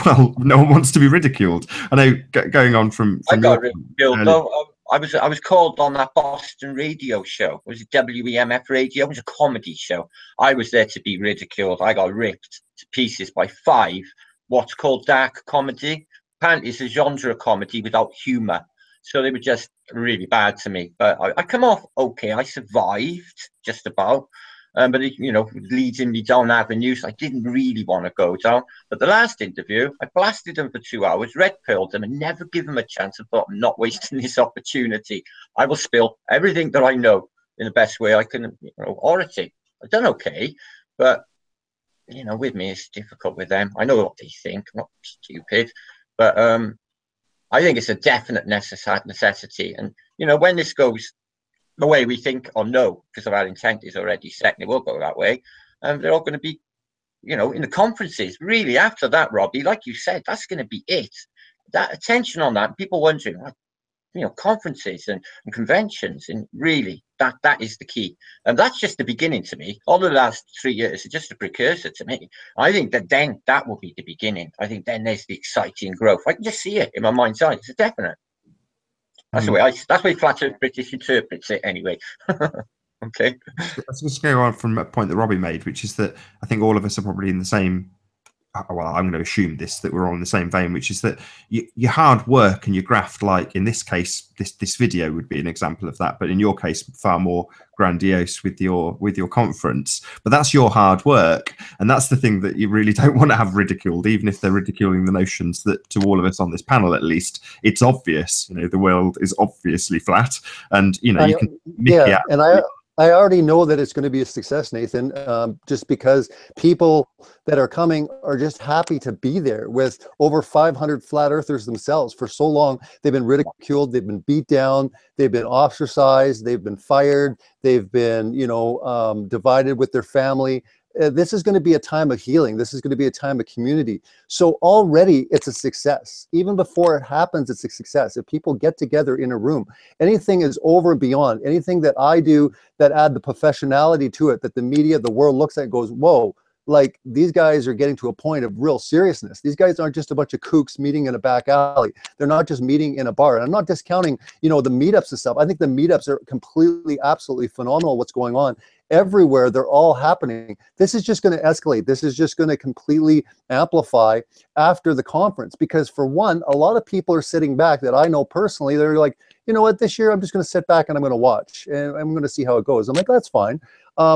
well, no one wants to be ridiculed. I know, going on from I got ridiculed, though. I was called on that Boston radio show. It was WEMF radio. It was a comedy show. I was there to be ridiculed. I got ripped to pieces by 5 what's called dark comedy. Apparently, it's a genre of comedy without humor. So they were just really bad to me. But I come off okay. I survived just about. But it, you know, leading me down avenues I didn't really want to go down. But the last interview, I blasted them for 2 hours, red-pilled them, and never give them a chance. I thought, I'm not wasting this opportunity. I will spill everything that I know in the best way I can. You know, orating. I've done okay, but you know, with me, it's difficult with them. I know what they think. I'm not stupid, but I think it's a definite necessity. And you know, when this goes the way we think or know, because of our intent is already set and it will go that way, and they're all going to be, you know, in the conferences. Really, after that, Robbie, like you said, that's going to be it. That attention on that, people wondering, like, you know, conferences and conventions, and really, that is the key. And that's just the beginning to me. All the last 3 years are just a precursor to me. I think that then that will be the beginning. I think then there's the exciting growth. I can just see it in my mind's eye. It's a definite. That's the way that's the way Flat Earth British interprets it anyway. Okay. Let's just go on from a point that Robbie made, which is that I think all of us are probably in the same, well, I'm going to assume this, that we're all in the same vein, which is that your hard work and your graft, like in this case, this video would be an example of that, but in your case, far more grandiose with your conference. But that's your hard work, and that's the thing that you really don't want to have ridiculed, even if they're ridiculing the notions that, to all of us on this panel at least, it's obvious. You know, the world is obviously flat, and you know, you can yeah, and I already know that it's going to be a success, Nathan, just because people that are coming are just happy to be there with over 500 flat earthers themselves. For so long, they've been ridiculed, they've been beat down, they've been ostracized, they've been fired, they've been, you know, divided with their family. This is going to be a time of healing. This is going to be a time of community. So already it's a success. Even before it happens, it's a success. If people get together in a room, anything is over and beyond. Anything that I do that add the professionality to it, that the media, the world looks at and goes, whoa, like these guys are getting to a point of real seriousness. These guys aren't just a bunch of kooks meeting in a back alley. They're not just meeting in a bar. And I'm not discounting, you know, the meetups and stuff. I think the meetups are completely, absolutely phenomenal what's going on. Everywhere, they're all happening. This is just going to escalate. This is just going to completely amplify after the conference, because for one, a lot of people are sitting back that I know personally. They're like, you know what, this year I'm just going to sit back and I'm going to watch and I'm going to see how it goes. I'm like, that's fine.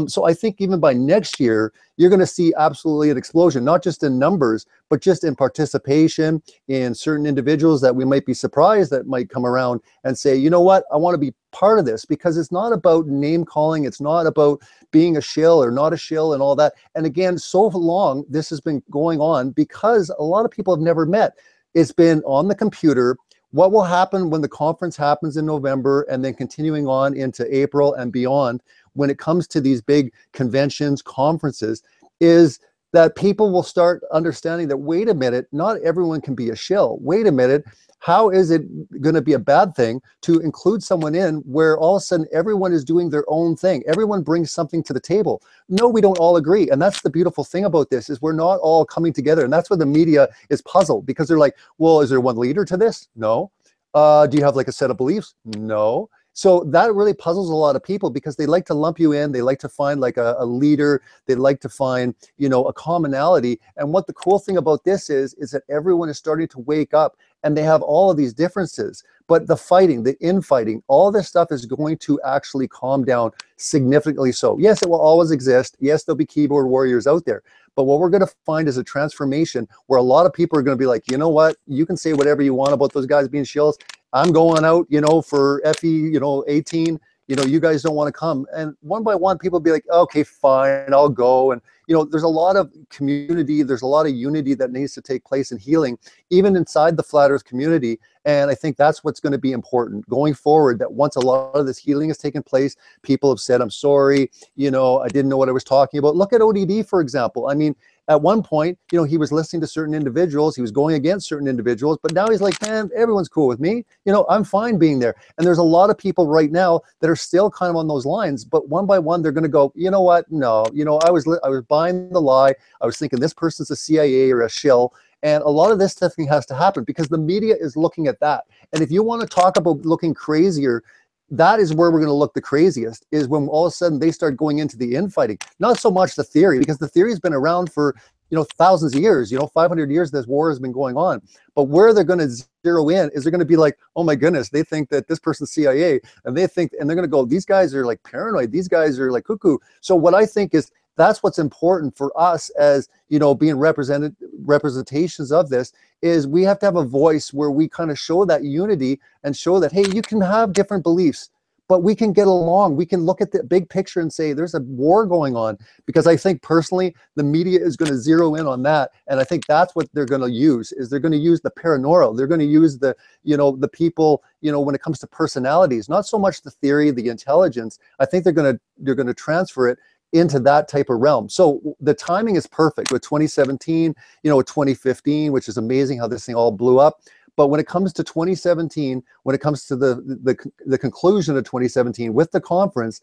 So I think even by next year, you're going to see absolutely an explosion, not just in numbers, but just in participation, in certain individuals that we might be surprised that might come around and say, you know what, I want to be part of this, because it's not about name calling. It's not about being a shill or not a shill and all that. And again, so long this has been going on because a lot of people have never met. It's been on the computer. What will happen when the conference happens in November and then continuing on into April and beyond, when it comes to these big conventions, conferences, is that people will start understanding that, wait a minute, not everyone can be a shill. Wait a minute, how is it going to be a bad thing to include someone in where all of a sudden everyone is doing their own thing? Everyone brings something to the table. No, we don't all agree. And that's the beautiful thing about this, is we're not all coming together. And that's where the media is puzzled, because they're like, well, is there one leader to this? No. Do you have like a set of beliefs? No. So that really puzzles a lot of people, because they like to lump you in. They like to find like a leader. They like to find, you know, a commonality. And what the cool thing about this is that everyone is starting to wake up, and they have all of these differences. But the fighting, the infighting, all this stuff is going to actually calm down significantly. So yes, it will always exist. Yes, there'll be keyboard warriors out there. But what we're going to find is a transformation where a lot of people are going to be like, you know what, you can say whatever you want about those guys being shills. I'm going out, you know, for FE, you know, 18, you know, you guys don't want to come. And one by one, people be like, okay, fine, I'll go. And, you know, there's a lot of community, there's a lot of unity that needs to take place in healing, even inside the Flat Earth community. And I think that's what's going to be important going forward, that once a lot of this healing has taken place, people have said, I'm sorry, you know, I didn't know what I was talking about. Look at ODD, for example. I mean, at one point, you know, he was listening to certain individuals, he was going against certain individuals, but now he's like, man, everyone's cool with me. You know, I'm fine being there. And there's a lot of people right now that are still kind of on those lines, but one by one, they're going to go, you know what? No, you know, I was buying the lie. I was thinking this person's a CIA or a shill. And a lot of this stuff has to happen because the media is looking at that. And if you want to talk about looking crazier, that is where we're going to look the craziest, is when all of a sudden they start going into the infighting. Not so much the theory, because the theory has been around for, you know, thousands of years, you know, 500 years this war has been going on. But where they're going to zero in is they're going to be like, oh my goodness, they think that this person's CIA, and they think, and they're going to go, these guys are like paranoid, these guys are like cuckoo. So what I think is, that's what's important for us as, you know, being representations of this, is we have to have a voice where we kind of show that unity and show that, hey, you can have different beliefs, but we can get along. We can look at the big picture and say there's a war going on, because I think personally the media is going to zero in on that. And I think that's what they're going to use, is they're going to use the paranoia. They're going to use the, you know, the people, you know, when it comes to personalities, not so much the theory, the intelligence. I think they're going to transfer it into that type of realm. So the timing is perfect with 2017, you know, with 2015, which is amazing how this thing all blew up. But when it comes to 2017, when it comes to the conclusion of 2017 with the conference,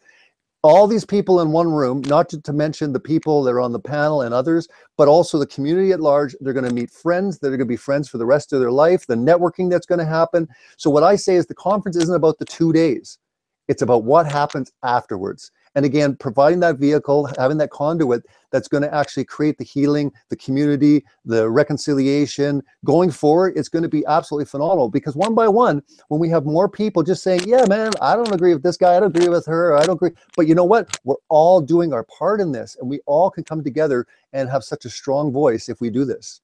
all these people in one room, not to mention the people that are on the panel and others, but also the community at large, they're going to meet friends that are going to be friends for the rest of their life, the networking that's going to happen. So what I say is the conference isn't about the 2 days. It's about what happens afterwards. And again, providing that vehicle, having that conduit that's going to actually create the healing, the community, the reconciliation. Going forward, it's going to be absolutely phenomenal, because one by one, when we have more people just saying, yeah, man, I don't agree with this guy, I don't agree with her, I don't agree. But you know what? We're all doing our part in this, and we all can come together and have such a strong voice if we do this.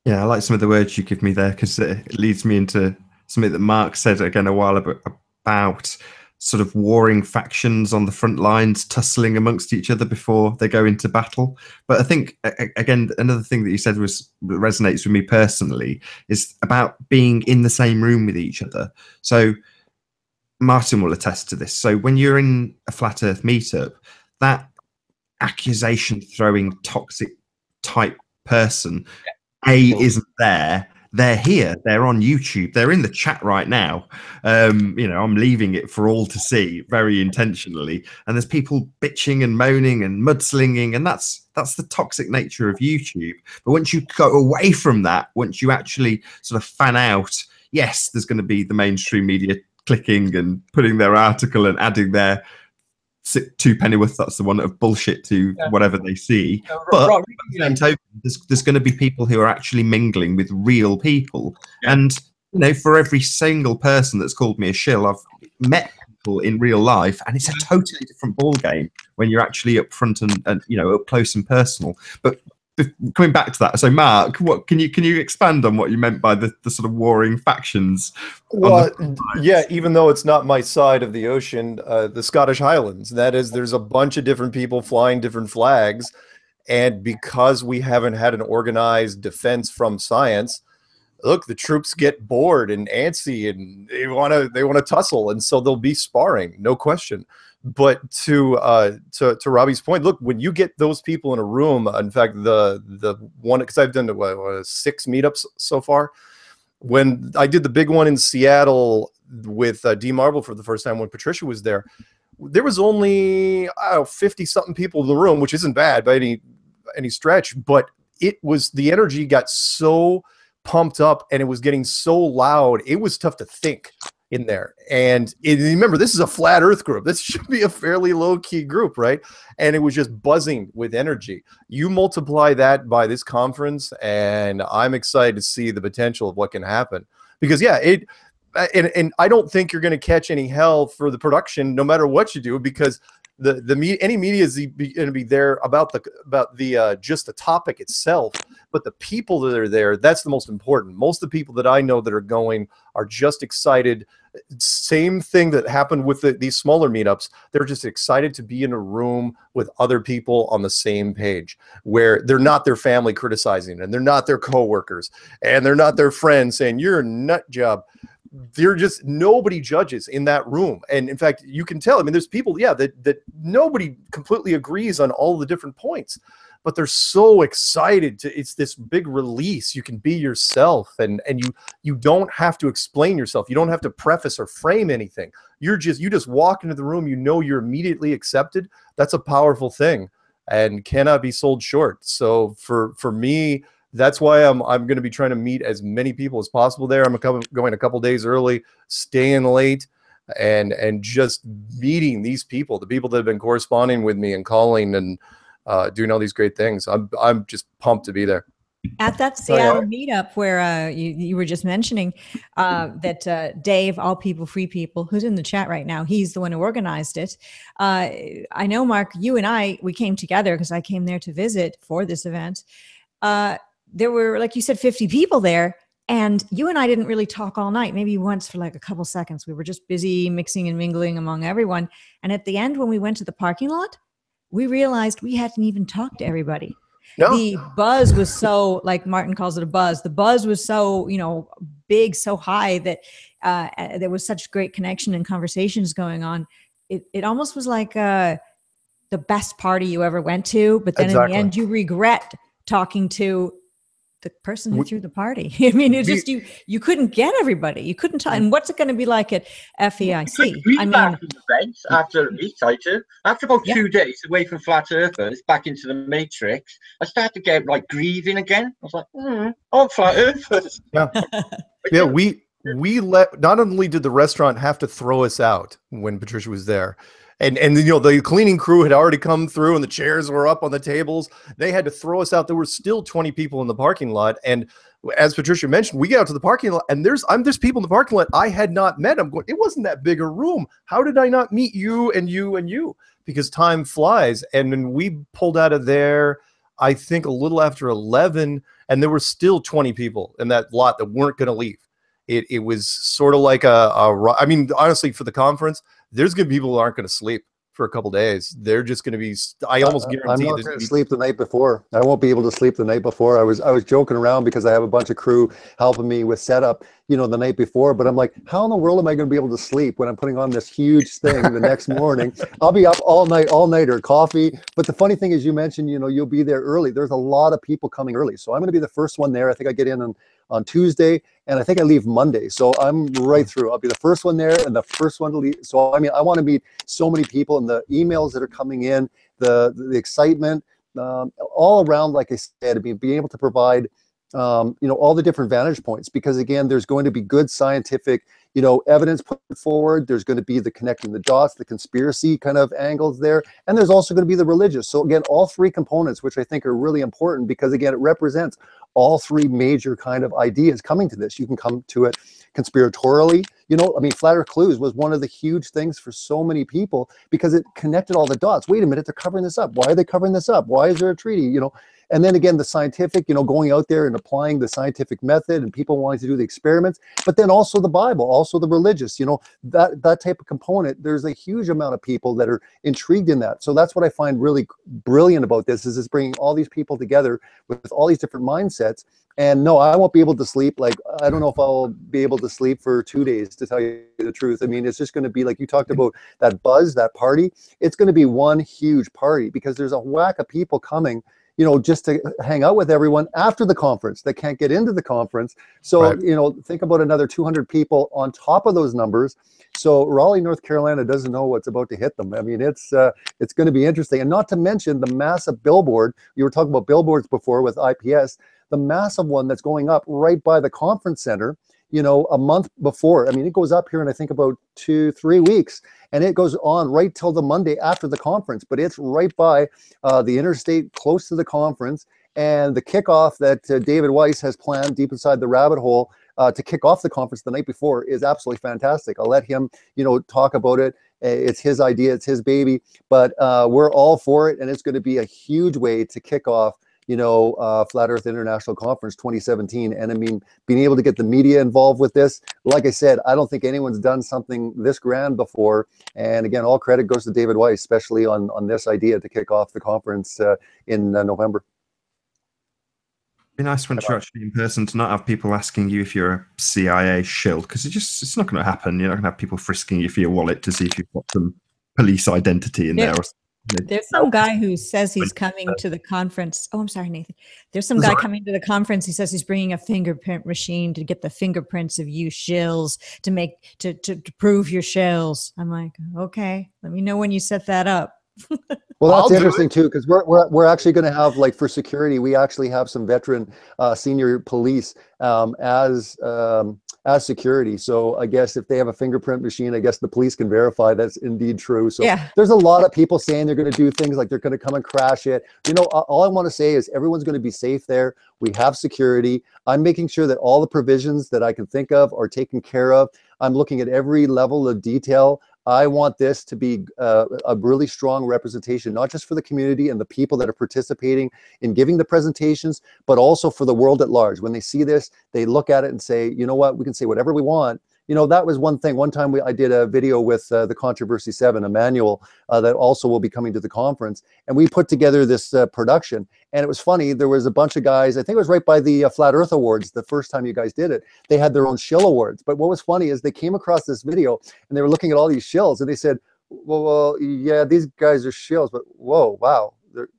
Yeah, I like some of the words you give me there, because it leads me into something that Mark said again a while about sort of warring factions on the front lines, tussling amongst each other before they go into battle. But I think, again, another thing that you said resonates with me personally, is about being in the same room with each other. So Martin will attest to this. So when you're in a Flat Earth meetup, that accusation throwing toxic type person, isn't there. They're here, they're on YouTube, they're in the chat right now. You know, I'm leaving it for all to see very intentionally. And there's people bitching and moaning and mudslinging, and that's the toxic nature of YouTube. But once you go away from that, once you actually sort of fan out, yes, there's going to be the mainstream media clicking and putting their article and adding their 2 pennyworth, that's the one, of bullshit to whatever they see. But by the same token, there's going to be people who are actually mingling with real people. And, you know, for every single person that's called me a shill, I've met people in real life, and it's a totally different ball game when you're actually up front and you know, up close and personal. But coming back to that, so Mark, what can you expand on what you meant by the sort of warring factions? Well, yeah, even though it's not my side of the ocean, the Scottish Highlands, that is, there's a bunch of different people flying different flags, and because we haven't had an organized defense from science, look, the troops get bored and antsy, and they want to tussle, and so they'll be sparring, no question. But to Robbie's point, look, when you get those people in a room, in fact, the one, because I've done 6 meetups so far. When I did the big one in Seattle with D Marble for the first time, when Patricia was there was only 50-something people in the room, which isn't bad by any stretch, but it was, the energy got so pumped up and it was getting so loud, it was tough to think in there. And remember, this is a flat earth group. This should be a fairly low-key group, right? And it was just buzzing with energy. You multiply that by this conference, and I'm excited to see the potential of what can happen. Because yeah, and I don't think you're going to catch any hell for the production no matter what you do, because any media is going to be there about the just the topic itself, but the people that are there, that's the most important. Most of the people that I know that are going are just excited. Same thing that happened with these smaller meetups. They're just excited to be in a room with other people on the same page, where they're not their family criticizing, and they're not their coworkers, and they're not their friends saying you're a nut job. They're just, nobody judges in that room. And in fact, you can tell, I mean, there's people, yeah, that nobody completely agrees on all the different points, but they're so excited it's this big release. You can be yourself, and you don't have to explain yourself. You don't have to preface or frame anything. You just walk into the room, you know, you're immediately accepted. That's a powerful thing. and cannot be sold short. So for me, that's why I'm going to be trying to meet as many people as possible there. I'm going a couple days early, staying late, and just meeting these people, the people that have been corresponding with me and calling and doing all these great things. I'm just pumped to be there. At that Seattle meetup where you were just mentioning that Dave, All People, Free People, who's in the chat right now, he's the one who organized it. I know, Mark, you and we came together because I came there to visit for this event. There were, like you said, 50 people there. And you and I didn't really talk all night, maybe once for like a couple seconds. We were just busy mixing and mingling among everyone. And at the end, when we went to the parking lot, we realized we hadn't even talked to everybody. No. The buzz was so, like Martin calls it a buzz. The buzz was so, big, so high that there was such great connection and conversations going on. It almost was like the best party you ever went to. But then in the end, you regret talking to the person who threw the party. I mean, it's just you couldn't get everybody. You couldn't tell. And what's it going to be like at FEIC? I mean, events after after about 2 days away from Flat Earthers, back into the Matrix, I started to get like grieving again. I was like, I'm Flat Earthers. Yeah, we not only did the restaurant have to throw us out when Patricia was there, and the cleaning crew had already come through and the chairs were up on the tables. They had to throw us out. There were still 20 people in the parking lot. And as Patricia mentioned, we get out to the parking lot and there's people in the parking lot I had not met. I'm going, it wasn't that big a room. How did I not meet you and you and you? Because time flies. And when we pulled out of there, I think a little after 11, and there were still 20 people in that lot that weren't going to leave. It was sort of like I mean, honestly, for the conference, there's going to be people who aren't going to sleep for a couple days. They're just going to be, I almost guarantee. I'm not going to sleep the night before. I won't be able to sleep the night before. I was joking around because I have a bunch of crew helping me with setup, the night before, but I'm like, how in the world am I going to be able to sleep when I'm putting on this huge thing the next morning? I'll be up all nighter, coffee. But the funny thing is, you mentioned, you'll be there early. There's a lot of people coming early. So I'm going to be the first one there. I think I get in on Tuesday, and I think I leave Monday. So I'm right through. I'll be the first one there and the first one to leave. So, I mean, I want to meet so many people, and the emails that are coming in, the excitement, all around, like I said, being able to provide, all the different vantage points, because again, there's going to be good scientific, evidence put forward. There's going to be the connecting the dots, the conspiracy kind of angles there. And there's also going to be the religious. So again, all three components, which I think are really important, because again, it represents all three major kind of ideas coming to this. You can come to it conspiratorially. I mean, Flat Earth Clues was one of the huge things for so many people because it connected all the dots. Wait a minute, they're covering this up. Why are they covering this up? Why is there a treaty? And then again, the scientific, going out there and applying the scientific method and people wanting to do the experiments, but then also the Bible, also the religious, that type of component. There's a huge amount of people that are intrigued in that. So that's what I find really brilliant about this, is it's bringing all these people together with all these different mindsets. And no, I won't be able to sleep. Like, I don't know if I'll be able to sleep for 2 days, to tell you the truth. I mean, it's just going to be like you talked about, that buzz, that party. It's going to be one huge party because there's a whack of people coming, just to hang out with everyone after the conference that can't get into the conference. So, right. Think about another 200 people on top of those numbers. So Raleigh, North Carolina doesn't know what's about to hit them. I mean, it's going to be interesting. And not to mention the massive billboard. You were talking about billboards before with IPS, the massive one that's going up right by the conference center, a month before. I mean, it goes up here in, I think, about 2-3 weeks, and it goes on right till the Monday after the conference, but it's right by the interstate, close to the conference. And the kickoff that David Weiss has planned deep inside the rabbit hole to kick off the conference the night before is absolutely fantastic. I'll let him, talk about it. It's his idea, it's his baby, but we're all for it. And it's going to be a huge way to kick off Flat Earth International Conference 2017. And I mean, being able to get the media involved with this, like I said, I don't think anyone's done something this grand before. And again, all credit goes to David Weiss, especially on this idea to kick off the conference in November. Be nice when you're actually in person to not have people asking you if you're a CIA shill, because it's not going to happen. You're not going to have people frisking you for your wallet to see if you've got some police identity in there. There's some guy who says he's coming to the conference. Oh, I'm sorry, Nathan. There's some guy coming to the conference. He says he's bringing a fingerprint machine to get the fingerprints of you shills to prove your shills. I'm like, okay, let me know when you set that up. Well, I'll that's do interesting it. too, because we're actually going to have, like, for security, we actually have some veteran senior police as security. So I guess if they have a fingerprint machine, I guess the police can verify that's indeed true. So Yeah. there's a lot of people saying they're going to do things like they're going to come and crash it. You know, all I want to say is everyone's going to be safe there. We have security. I'm making sure that all the provisions that I can think of are taken care of. I'm looking at every level of detail. I want this to be a really strong representation, not just for the community and the people that are participating in giving the presentations, but also for the world at large. When they see this, they look at it and say, you know what, we can say whatever we want. You know, that was one thing. One time I did a video with the Controversy 7, Emmanuel, that also will be coming to the conference. And we put together this production. And it was funny. There was a bunch of guys, I think it was right by the Flat Earth Awards, the first time you guys did it. They had their own shill awards. But what was funny is they came across this video and they were looking at all these shills and they said, well, yeah, these guys are shills, but whoa, wow.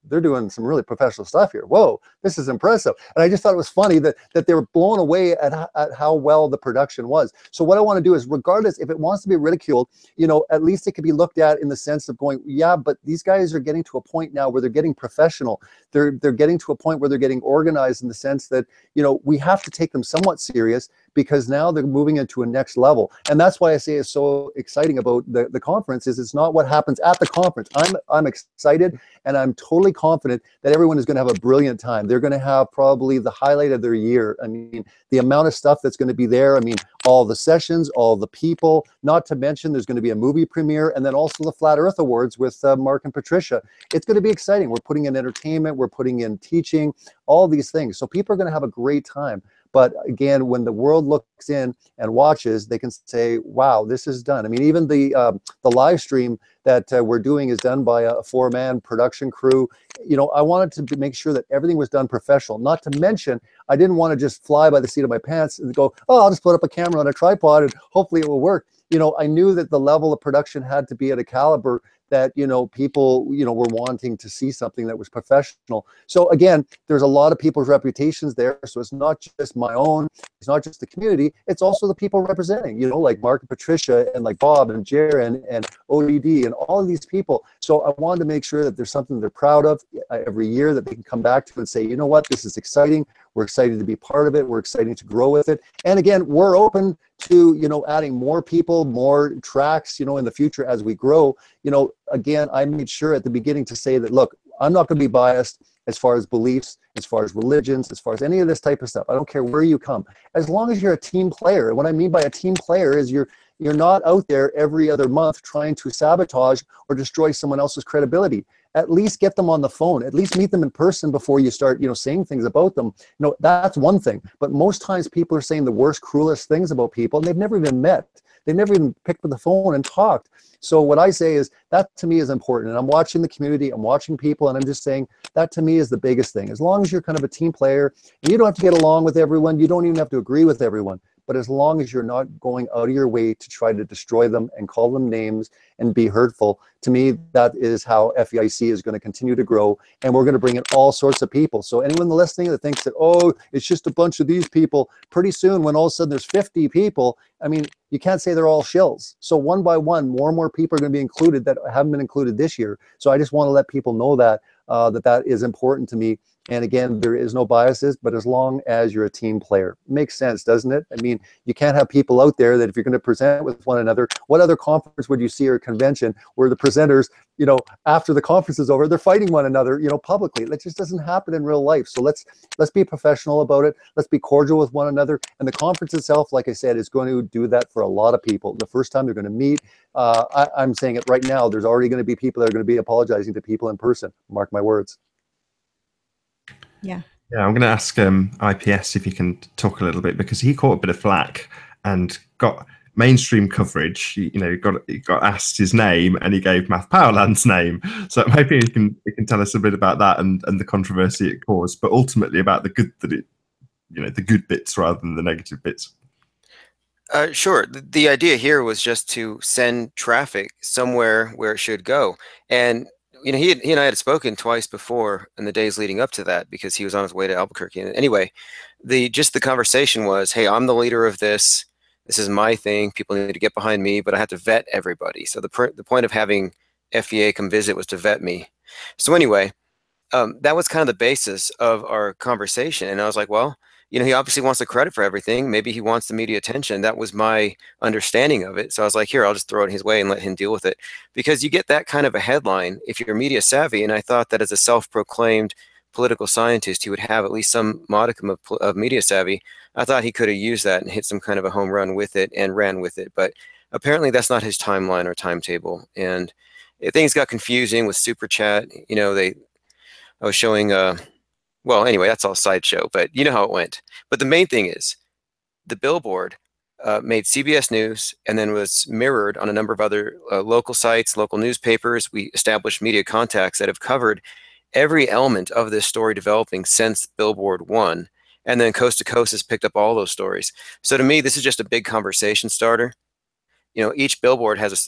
They're doing some really professional stuff here. Whoa, this is impressive. And I just thought it was funny that they were blown away at how well the production was. So what I want to do is, regardless if it wants to be ridiculed, you know, at least it could be looked at in the sense of going, yeah, but these guys are getting to a point now where they're getting professional. They're getting to a point where they're getting organized in the sense that, you know, we have to take them somewhat serious because now they're moving into a next level. And that's why I say it's so exciting about the conference is it's not what happens at the conference. I'm excited and I'm totally confident that everyone is going to have a brilliant time. They're going to have probably the highlight of their year. I mean, the amount of stuff that's going to be there. I mean, all the sessions, all the people, not to mention there's going to be a movie premiere and then also the Flat Earth Awards with Mark and Patricia. It's going to be exciting. We're putting in entertainment, we're putting in teaching, all these things. So people are going to have a great time. But again, when the world looks in and watches, they can say, wow, this is done. I mean, even the live stream that we're doing is done by a 4-man production crew. You know, I wanted to make sure that everything was done professional. Not to mention, I didn't want to just fly by the seat of my pants and go, oh, I'll just put up a camera on a tripod and hopefully it will work. You know, I knew that the level of production had to be at a caliber that, you know, people, you know, were wanting to see something that was professional. So again, there's a lot of people's reputations there. So it's not just my own, it's not just the community, it's also the people representing, you know, like Mark and Patricia and like Bob and Jaron and ODD and all of these people. So I wanted to make sure that there's something they're proud of every year that they can come back to and say, you know what, this is exciting. We're excited to be part of it. We're excited to grow with it. And again, we're open to, you know, adding more people, more tracks, you know, in the future as we grow. You know, again, I made sure at the beginning to say that, look, I'm not going to be biased as far as beliefs, as far as religions, as far as any of this type of stuff. I don't care where you come, as long as you're a team player. And what I mean by a team player is you're not out there every other month trying to sabotage or destroy someone else's credibility. At least get them on the phone, at least meet them in person before you start, you know, saying things about them. You know, that's one thing. But most times people are saying the worst, cruelest things about people and they've never even met. They've never even picked up the phone and talked. So what I say is that to me is important. And I'm watching the community, I'm watching people, and I'm just saying that to me is the biggest thing. As long as you're kind of a team player and you don't have to get along with everyone, you don't even have to agree with everyone. But as long as you're not going out of your way to try to destroy them and call them names and be hurtful, to me, that is how FEIC is going to continue to grow. And we're going to bring in all sorts of people. So anyone listening that thinks that, oh, it's just a bunch of these people, pretty soon when all of a sudden there's 50 people, I mean, you can't say they're all shills. So one by one, more and more people are going to be included that haven't been included this year. So I just want to let people know that, that is important to me. And again, there is no biases, but as long as you're a team player. Makes sense, doesn't it? I mean, you can't have people out there that if you're going to present with one another, what other conference would you see or convention where the presenters, you know, after the conference is over, they're fighting one another, you know, publicly. That just doesn't happen in real life. So let's be professional about it. Let's be cordial with one another. And the conference itself, like I said, is going to do that for a lot of people. The first time they're going to meet, I'm saying it right now, there's already going to be people that are going to be apologizing to people in person. Mark my words. Yeah. Yeah, I'm going to ask IPS if he can talk a little bit, because he caught a bit of flack and got mainstream coverage. He got asked his name and he gave Math Powerland's name. So maybe he can tell us a bit about that and the controversy it caused, but ultimately about the good that it, you know, the good bits rather than the negative bits. Sure. The idea here was just to send traffic somewhere where it should go. And you know, he and I had spoken twice before in the days leading up to that because he was on his way to Albuquerque. And anyway, the conversation was, hey, I'm the leader of this. This is my thing. People need to get behind me, but I have to vet everybody. So the point of having FEA come visit was to vet me. So anyway, that was kind of the basis of our conversation. And I was like, well, you know, he obviously wants the credit for everything. Maybe he wants the media attention. That was my understanding of it. So I was like, here, I'll just throw it his way and let him deal with it. Because you get that kind of a headline if you're media savvy. And I thought that as a self-proclaimed political scientist, he would have at least some modicum of media savvy. I thought he could have used that and hit some kind of a home run with it and ran with it. But apparently that's not his timeline or timetable. And things got confusing with Super Chat. You know, I was showing well, anyway, that's all sideshow, but you know how it went. But the main thing is the billboard made CBS News and then was mirrored on a number of other local sites, local newspapers. We established media contacts that have covered every element of this story developing since Billboard 1. And then Coast to Coast has picked up all those stories. So to me, this is just a big conversation starter. You know, each billboard has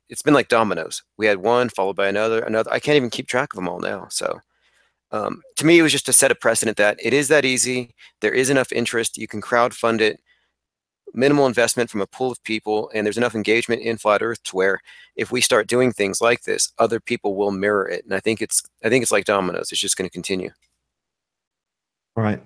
it's been like dominoes. We had one followed by another. I can't even keep track of them all now. So to me, it was just to set a precedent that it is that easy. There is enough interest. You can crowdfund it, minimal investment from a pool of people, and there's enough engagement in Flat Earth to where if we start doing things like this, other people will mirror it. And I think it's like dominoes. It's just going to continue. Right.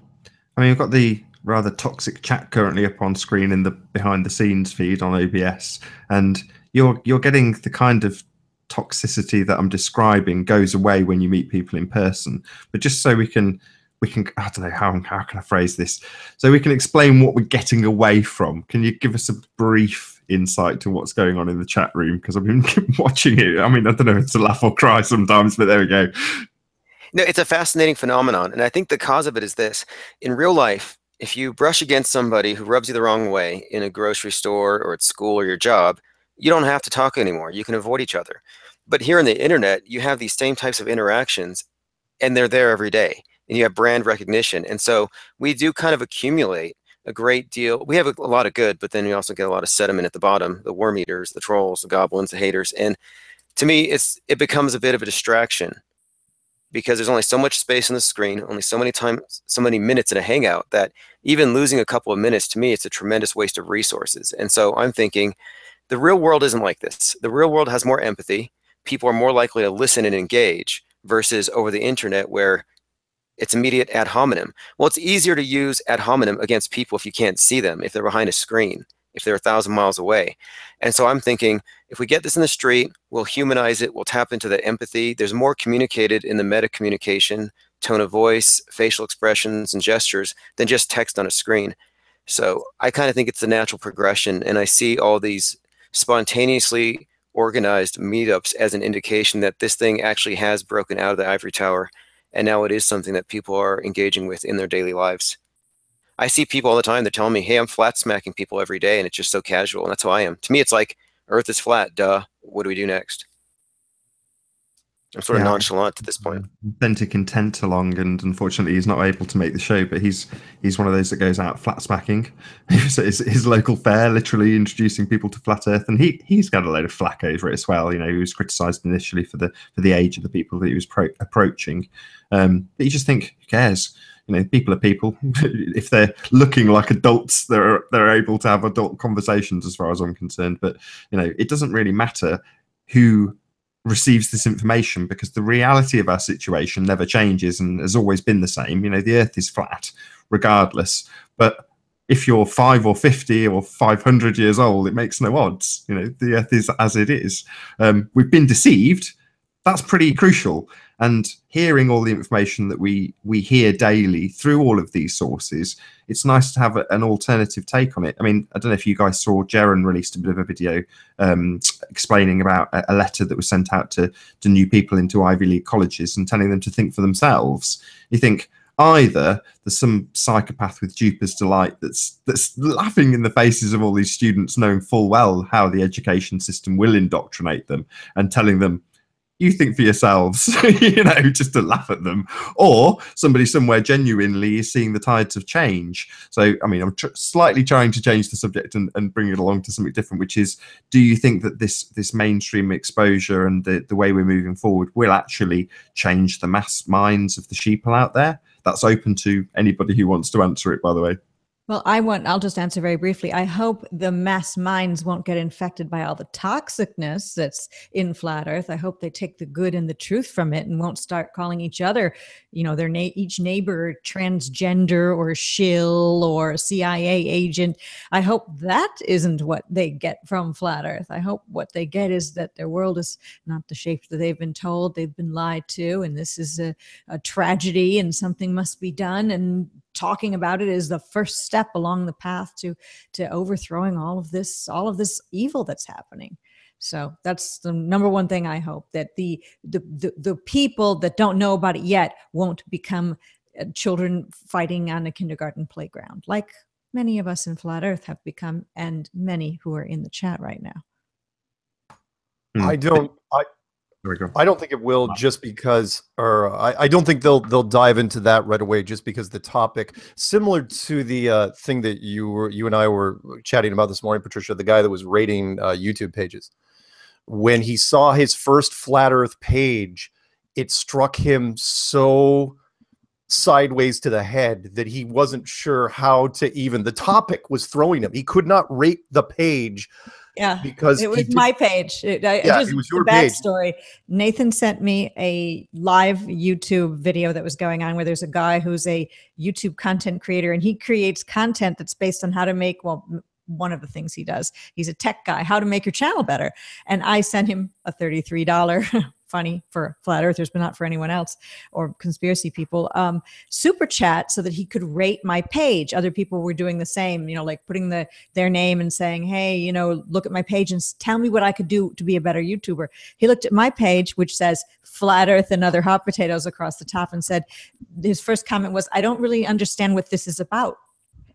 I mean, we've got the rather toxic chat currently up on screen in the behind the scenes feed on OBS, and you're getting the kind of toxicity that I'm describing goes away when you meet people in person. But just so we can I don't know how can I phrase this, so we can explain what we're getting away from. Can you give us a brief insight to what's going on in the chat room? Because I've been watching it. I mean, I don't know if it's to laugh or cry sometimes, but there we go. No, it's a fascinating phenomenon, and I think the cause of it is this: in real life, if you brush against somebody who rubs you the wrong way in a grocery store or at school or your job, you don't have to talk anymore. You can avoid each other. But here on the internet, you have these same types of interactions, and they're there every day, and you have brand recognition. And so we do kind of accumulate a great deal. We have a lot of good, but then we also get a lot of sediment at the bottom, the worm eaters, the trolls, the goblins, the haters. And to me, it becomes a bit of a distraction because there's only so much space on the screen, only so many minutes in a hangout, that even losing a couple of minutes, to me, it's a tremendous waste of resources. And so I'm thinking the real world isn't like this. The real world has more empathy. People are more likely to listen and engage versus over the internet where it's immediate ad hominem. Well, it's easier to use ad hominem against people if you can't see them, if they're behind a screen, if they're 1,000 miles away. And so I'm thinking, if we get this in the street, we'll humanize it, we'll tap into that empathy. There's more communicated in the meta communication, tone of voice, facial expressions, and gestures than just text on a screen. So I kind of think it's the natural progression, and I see all these spontaneously organized meetups as an indication that this thing actually has broken out of the ivory tower, and now it is something that people are engaging with in their daily lives. I see people all the time, they're telling me, hey, I'm flat smacking people every day, and it's just so casual, and that's how I am. To me, it's like, Earth is flat, duh, what do we do next? I'm sort of nonchalant at this point. Authentic intent along, and unfortunately he's not able to make the show, but he's one of those that goes out flat smacking. his local fair, literally introducing people to flat Earth, and he's got a load of flack over it as well. You know, he was criticised initially for the age of the people that he was approaching, but you just think, who cares? You know, people are people. If they're looking like adults, they're able to have adult conversations, as far as I'm concerned. But you know, it doesn't really matter who receives this information, because the reality of our situation never changes and has always been the same. You know, the Earth is flat regardless. But if you're 5 or 50 or 500 years old, it makes no odds. You know, the Earth is as it is. We've been deceived. That's pretty crucial. And hearing all the information that we hear daily through all of these sources, it's nice to have an alternative take on it. I mean, I don't know if you guys saw, Jaren released a bit of a video explaining about a letter that was sent out to new people into Ivy League colleges and telling them to think for themselves. You think either there's some psychopath with Jupiter's delight that's laughing in the faces of all these students, knowing full well how the education system will indoctrinate them, and telling them, you think for yourselves, you know, just to laugh at them, or somebody somewhere genuinely is seeing the tides of change. So, I mean, I'm slightly trying to change the subject and bring it along to something different, which is, do you think that this mainstream exposure and the way we're moving forward will actually change the mass minds of the sheeple out there? That's open to anybody who wants to answer it, by the way. Well, I'll just answer very briefly. I hope the mass minds won't get infected by all the toxicness that's in flat earth. I hope they take the good and the truth from it and won't start calling each other, each neighbor transgender or shill or CIA agent. I hope that isn't what they get from flat earth. I hope what they get is that their world is not the shape that they've been told. They've been lied to, and this is a tragedy and something must be done. And talking about it is the first step along the path to overthrowing all of this evil that's happening. So that's the number one thing I hope, that the people that don't know about it yet won't become children fighting on a kindergarten playground, like many of us in Flat Earth have become, and many who are in the chat right now. I don't think it will, just because, or I don't think they'll dive into that right away, just because the topic, similar to the thing that you and I were chatting about this morning, Patricia, the guy that was rating YouTube pages. When he saw his first Flat Earth page, it struck him so sideways to the head that he wasn't sure how to even, the topic was throwing him. He could not rate the page. Yeah, because it was my page. It was your backstory. Nathan sent me a live YouTube video that was going on where there's a guy who's a YouTube content creator, and he creates content that's based on how to make, well, one of the things he does, he's a tech guy, how to make your channel better. And I sent him a $33 funny for flat earthers, but not for anyone else or conspiracy people, super chat so that he could rate my page. Other people were doing the same, like putting their name and saying, hey, look at my page and tell me what I could do to be a better YouTuber. He looked at my page, which says Flat Earth and other hot potatoes across the top, and said, his first comment was, I don't really understand what this is about.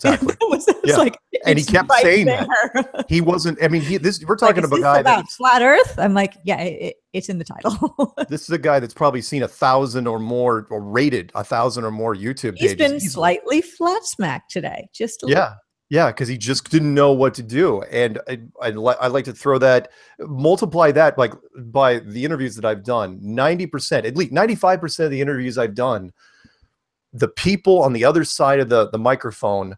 Exactly. And he kept saying that. He wasn't, we're talking about a guy about flat earth. I'm like, yeah, it's in the title. This is a guy that's probably seen 1,000 or more, or rated 1,000 or more YouTube pages. He's been slightly flat smacked today. Just a little. Yeah, because he just didn't know what to do. And I like to throw that, multiply that like by the interviews that I've done. 90%, at least 95% of the interviews I've done, the people on the other side of the microphone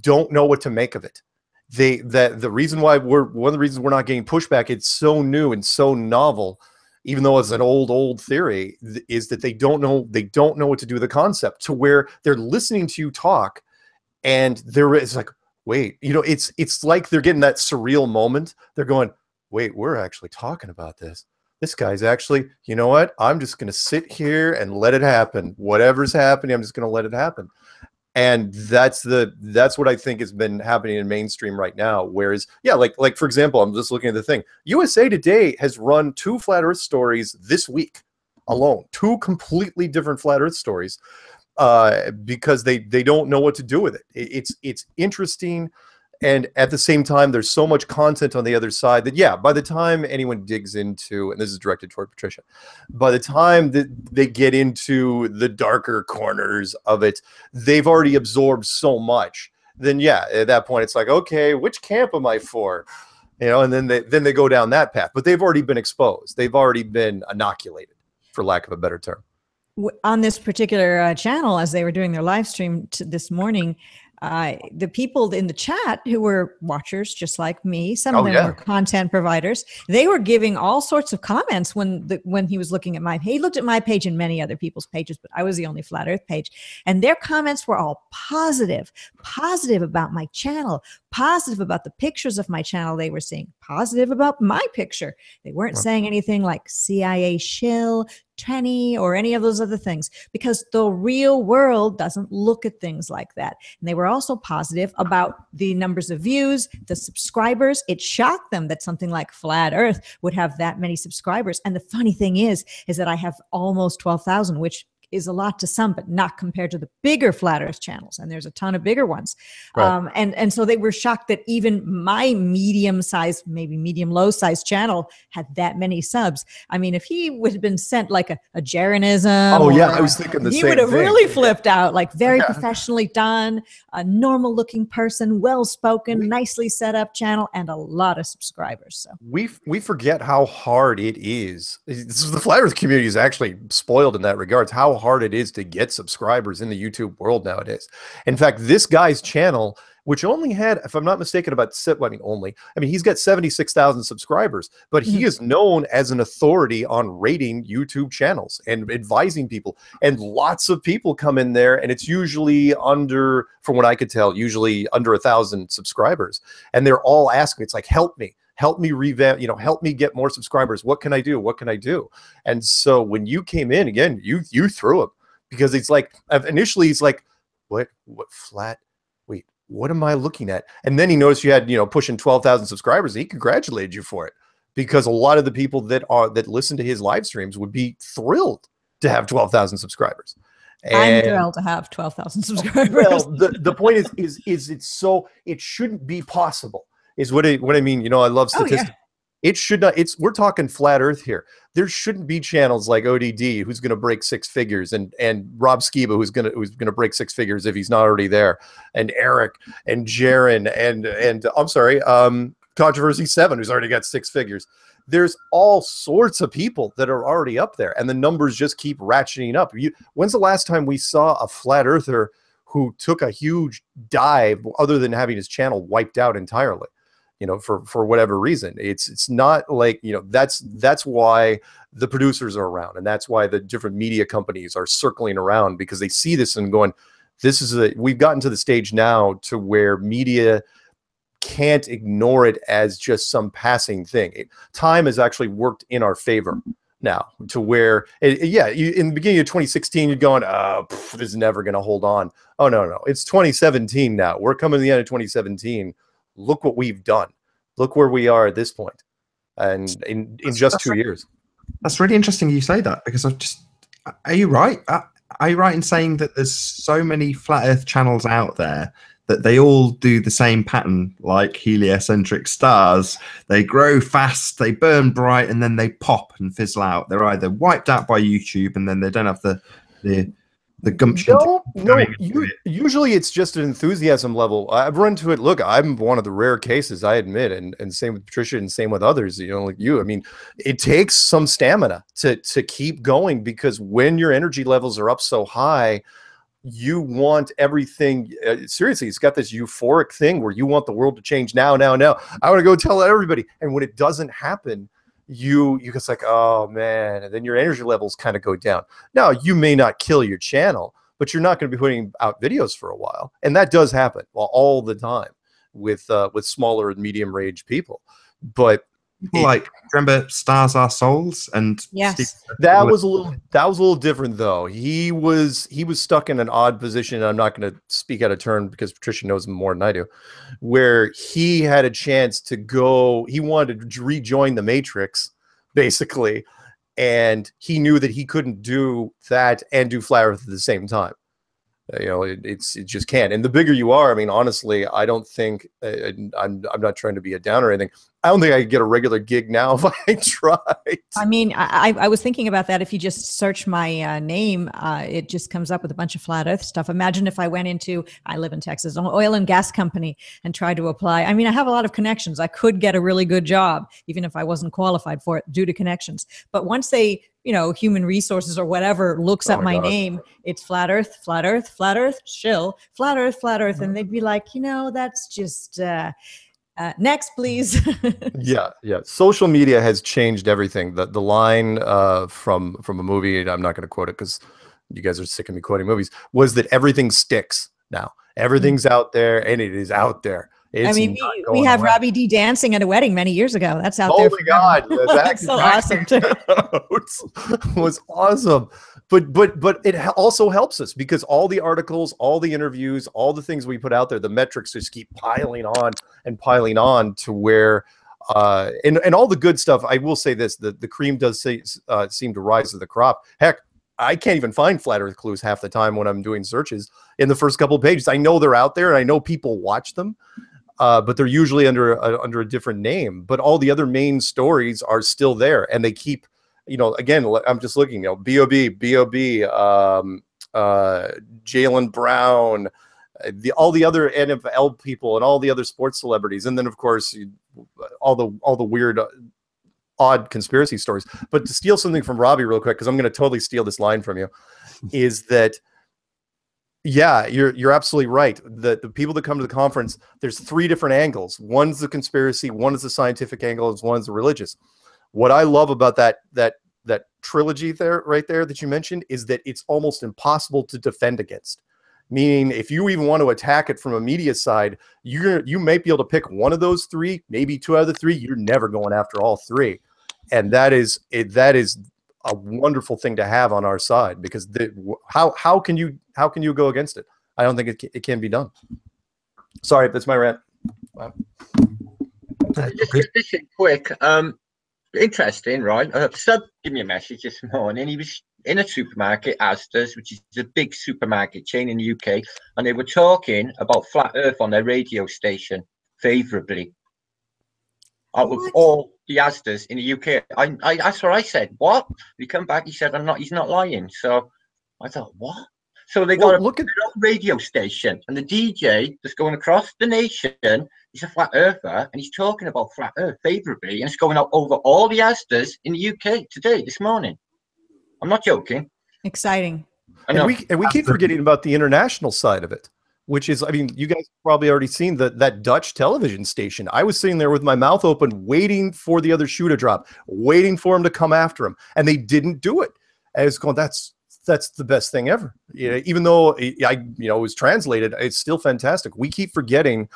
don't know what to make of it. The reason why one of the reasons we're not getting pushback, it's so new and so novel, even though it's an old theory, is that they don't know what to do with the concept, to where they're listening to you talk and it's like, wait, it's like they're getting that surreal moment. They're going, wait, we're actually talking about this. This guy's actually, you know what? I'm just going to sit here and let it happen. Whatever's happening, I'm just going to let it happen. And that's what I think has been happening in mainstream right now. Whereas, yeah, like for example, I'm just looking at the thing. USA Today has run 2 Flat Earth stories this week alone. 2 completely different Flat Earth stories, because they don't know what to do with it. It's interesting. And at the same time, there's so much content on the other side that, yeah, by the time anyone digs into, and this is directed toward Patricia, by the time that they get into the darker corners of it, they've already absorbed so much. Then, yeah, at that point, it's like, okay, which camp am I for? And then they go down that path. But they've already been exposed. They've already been inoculated, for lack of a better term. On this particular channel, as they were doing their live stream this morning, the people in the chat who were watchers just like me, some of them were content providers, they were giving all sorts of comments when he was looking at he looked at my page and many other people's pages, but I was the only Flat Earth page, and their comments were all positive about my channel, positive about the pictures of my channel they were seeing, positive about my picture. They weren't saying anything like CIA shill, tranny, or any of those other things, because the real world doesn't look at things like that. And they were also positive about the numbers of views, the subscribers. It shocked them that something like Flat Earth would have that many subscribers. And the funny thing is that I have almost 12,000, which is a lot to some, but not compared to the bigger Flat Earth channels. And there's a ton of bigger ones. Right. And so they were shocked that even my medium-sized, maybe medium-low-sized channel had that many subs. I mean, if he would have been sent like a Jeranism, I was thinking the same thing. He would have really flipped out, like very professionally done, a normal-looking person, well-spoken, nicely set up channel, and a lot of subscribers. So we forget how hard it is. The Flat Earth community is actually spoiled in that regard. How hard it is to get subscribers in the YouTube world nowadays. In fact, this guy's channel, which only had, if I'm not mistaken, he's got 76,000 subscribers, but he is known as an authority on rating YouTube channels and advising people. And lots of people come in there, and it's usually under, from what I could tell, usually under 1,000 subscribers. And they're all asking, it's like, help me revamp, help me get more subscribers. What can I do? What can I do? And so when you came in again, you threw him, because it's like, initially he's like, what flat? Wait, what am I looking at? And then he noticed you had, pushing 12,000 subscribers. He congratulated you for it, because a lot of the people that listen to his live streams would be thrilled to have 12,000 subscribers. And I'm thrilled to have 12,000 subscribers. Well, the point is it's so, it shouldn't be possible, is what I mean. I love statistics. Oh, yeah. It should not. We're talking flat Earth here. There shouldn't be channels like ODD who's going to break 6 figures, and Rob Skiba who's going to break 6 figures if he's not already there, and Eric and Jaron and I'm sorry, Controversy 7 who's already got 6 figures. There's all sorts of people that are already up there, and the numbers just keep ratcheting up. When's the last time we saw a flat earther who took a huge dive, other than having his channel wiped out entirely? For whatever reason. It's not like, that's why the producers are around, and that's why the different media companies are circling around, because they see this and going, we've gotten to the stage now to where media can't ignore it as just some passing thing. Time has actually worked in our favor now, to where, in the beginning of 2016, you're going, this is never going to hold on. Oh, no. It's 2017 now. We're coming to the end of 2017. Look what we've done. Look where we are at this point, and in just 2 years. That's really interesting you say that, because are you right? Are you right in saying that there's so many flat Earth channels out there that they all do the same pattern, like heliocentric stars? They grow fast, they burn bright, and then they pop and fizzle out. They're either wiped out by YouTube, and then they don't have the gumption. No. Usually it's just an enthusiasm level. I've run to it. Look, I'm one of the rare cases, I admit, and same with Patricia, and same with others. Like you. I mean, it takes some stamina to keep going, because when your energy levels are up so high, you want everything. Seriously, it's got this euphoric thing where you want the world to change now. I want to go tell everybody, and when it doesn't happen, you just like, oh man, and then your energy levels kind of go down. Now, you may not kill your channel, but you're not going to be putting out videos for a while, and that does happen all the time with smaller and medium range people. But remember Stars Are Souls? And yes, that was a little different though. He was stuck in an odd position, and I'm not going to speak out of turn because Patricia knows him more than I do, where he had a chance to go. He wanted to rejoin the Matrix, basically, and he knew that he couldn't do that and do Flat Earth at the same time. It just can't. And the bigger you are, I mean, honestly, I don't think I'm not trying to be a downer or anything. I don't think I could get a regular gig now if I tried. I mean, I was thinking about that. If you just search my name, it just comes up with a bunch of flat Earth stuff. Imagine if I went into, I live in Texas, an oil and gas company, and tried to apply. I mean, I have a lot of connections. I could get a really good job, even if I wasn't qualified for it due to connections. But once they, human resources or whatever looks up my name, it's flat Earth, shill, flat Earth. And they'd be like, that's just... next, please. Yeah. Social media has changed everything. The line from a movie, I'm not going to quote it because you guys are sick of me quoting movies, was that everything sticks now. Everything's out there, and it is out out there. We have Robbie D dancing at a wedding many years ago. That's out there. Oh my God, that's so awesome too. was awesome. But it also helps us, because all the articles, all the interviews, all the things we put out there, the metrics just keep piling on to where, and all the good stuff. I will say this: the cream does seem to rise to the crop. Heck, I can't even find flat Earth clues half the time when I'm doing searches in the first couple of pages. I know they're out there, and I know people watch them, but they're usually under a different name. But all the other main stories are still there, and they keep. Again, I'm just looking, B.O.B., Jaylen Brown, all the other NFL people, and all the other sports celebrities, and then of course all the weird, odd conspiracy stories. But to steal something from Robbie real quick, because I'm going to totally steal this line from you. is that, yeah, you're absolutely right. The people that come to the conference, there's 3 different angles. One's the conspiracy, one is the scientific angle, and one's the religious. What I love about that trilogy there, right there, that you mentioned, is that it's almost impossible to defend against. Meaning, if you even want to attack it from a media side, you may be able to pick one of those 3, maybe 2 out of the 3. You're never going after all 3, and that is a wonderful thing to have on our side, because how can you go against it? I don't think it can be done. Sorry, that's my rant. Wow. Just quick. Interesting, right? Sub gave me a message this morning. He was in a supermarket, Asda's, which is a big supermarket chain in the UK, and they were talking about flat Earth on their radio station favourably. Out of all the Asda's in the UK, I that's what I said. What? He come back. He said, he's not lying. So I thought, what? So they got a radio station, and the DJ that's going across the nation, he's a flat earther, and he's talking about flat Earth favourably, and it's going out over all the Asda's in the UK today, this morning. I'm not joking. Exciting. And we keep forgetting about the international side of it, which is, I mean, you guys probably already seen that Dutch television station. I was sitting there with my mouth open, waiting for the other shoe to drop, waiting for him to come after him, and they didn't do it. I was going, that's the best thing ever. Even though it was translated, it's still fantastic. We keep forgetting,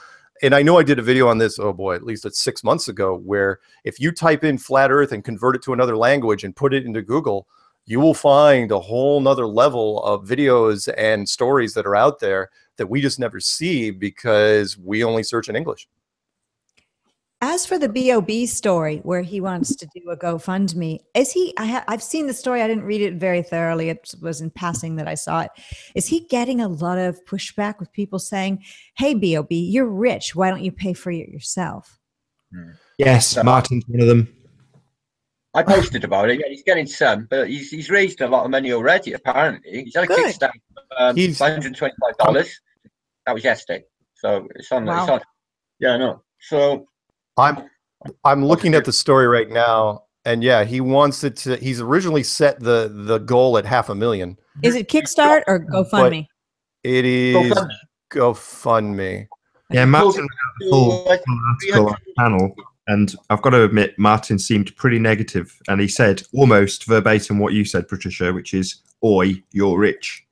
and I know I did a video on this, oh boy, at least it's 6 months ago, where if you type in flat Earth and convert it to another language and put it into Google, you will find a whole nother level of videos and stories that are out there that we just never see because we only search in English. As for the B.O.B. story, where he wants to do a GoFundMe, is he? I've seen the story. I didn't read it very thoroughly. It was in passing that I saw it. Is he getting a lot of pushback with people saying, "Hey, B.O.B., you're rich. Why don't you pay for it yourself?" Yes, Martin's one of them. I posted about it. Yeah, he's getting some, but he's raised a lot of money already. Apparently, he's had a Kickstarter, $125. That was yesterday, so it's on. Wow. It's on. Yeah, no. So. I'm looking at the story right now, and yeah, he wants it to. He's originally set the goal at $500,000. Is it Kickstart or GoFundMe? It is GoFundMe. Yeah, Martin had a full article on the panel, and I've got to admit, Martin seemed pretty negative, and he said almost verbatim what you said, Patricia, which is, "Oi, you're rich."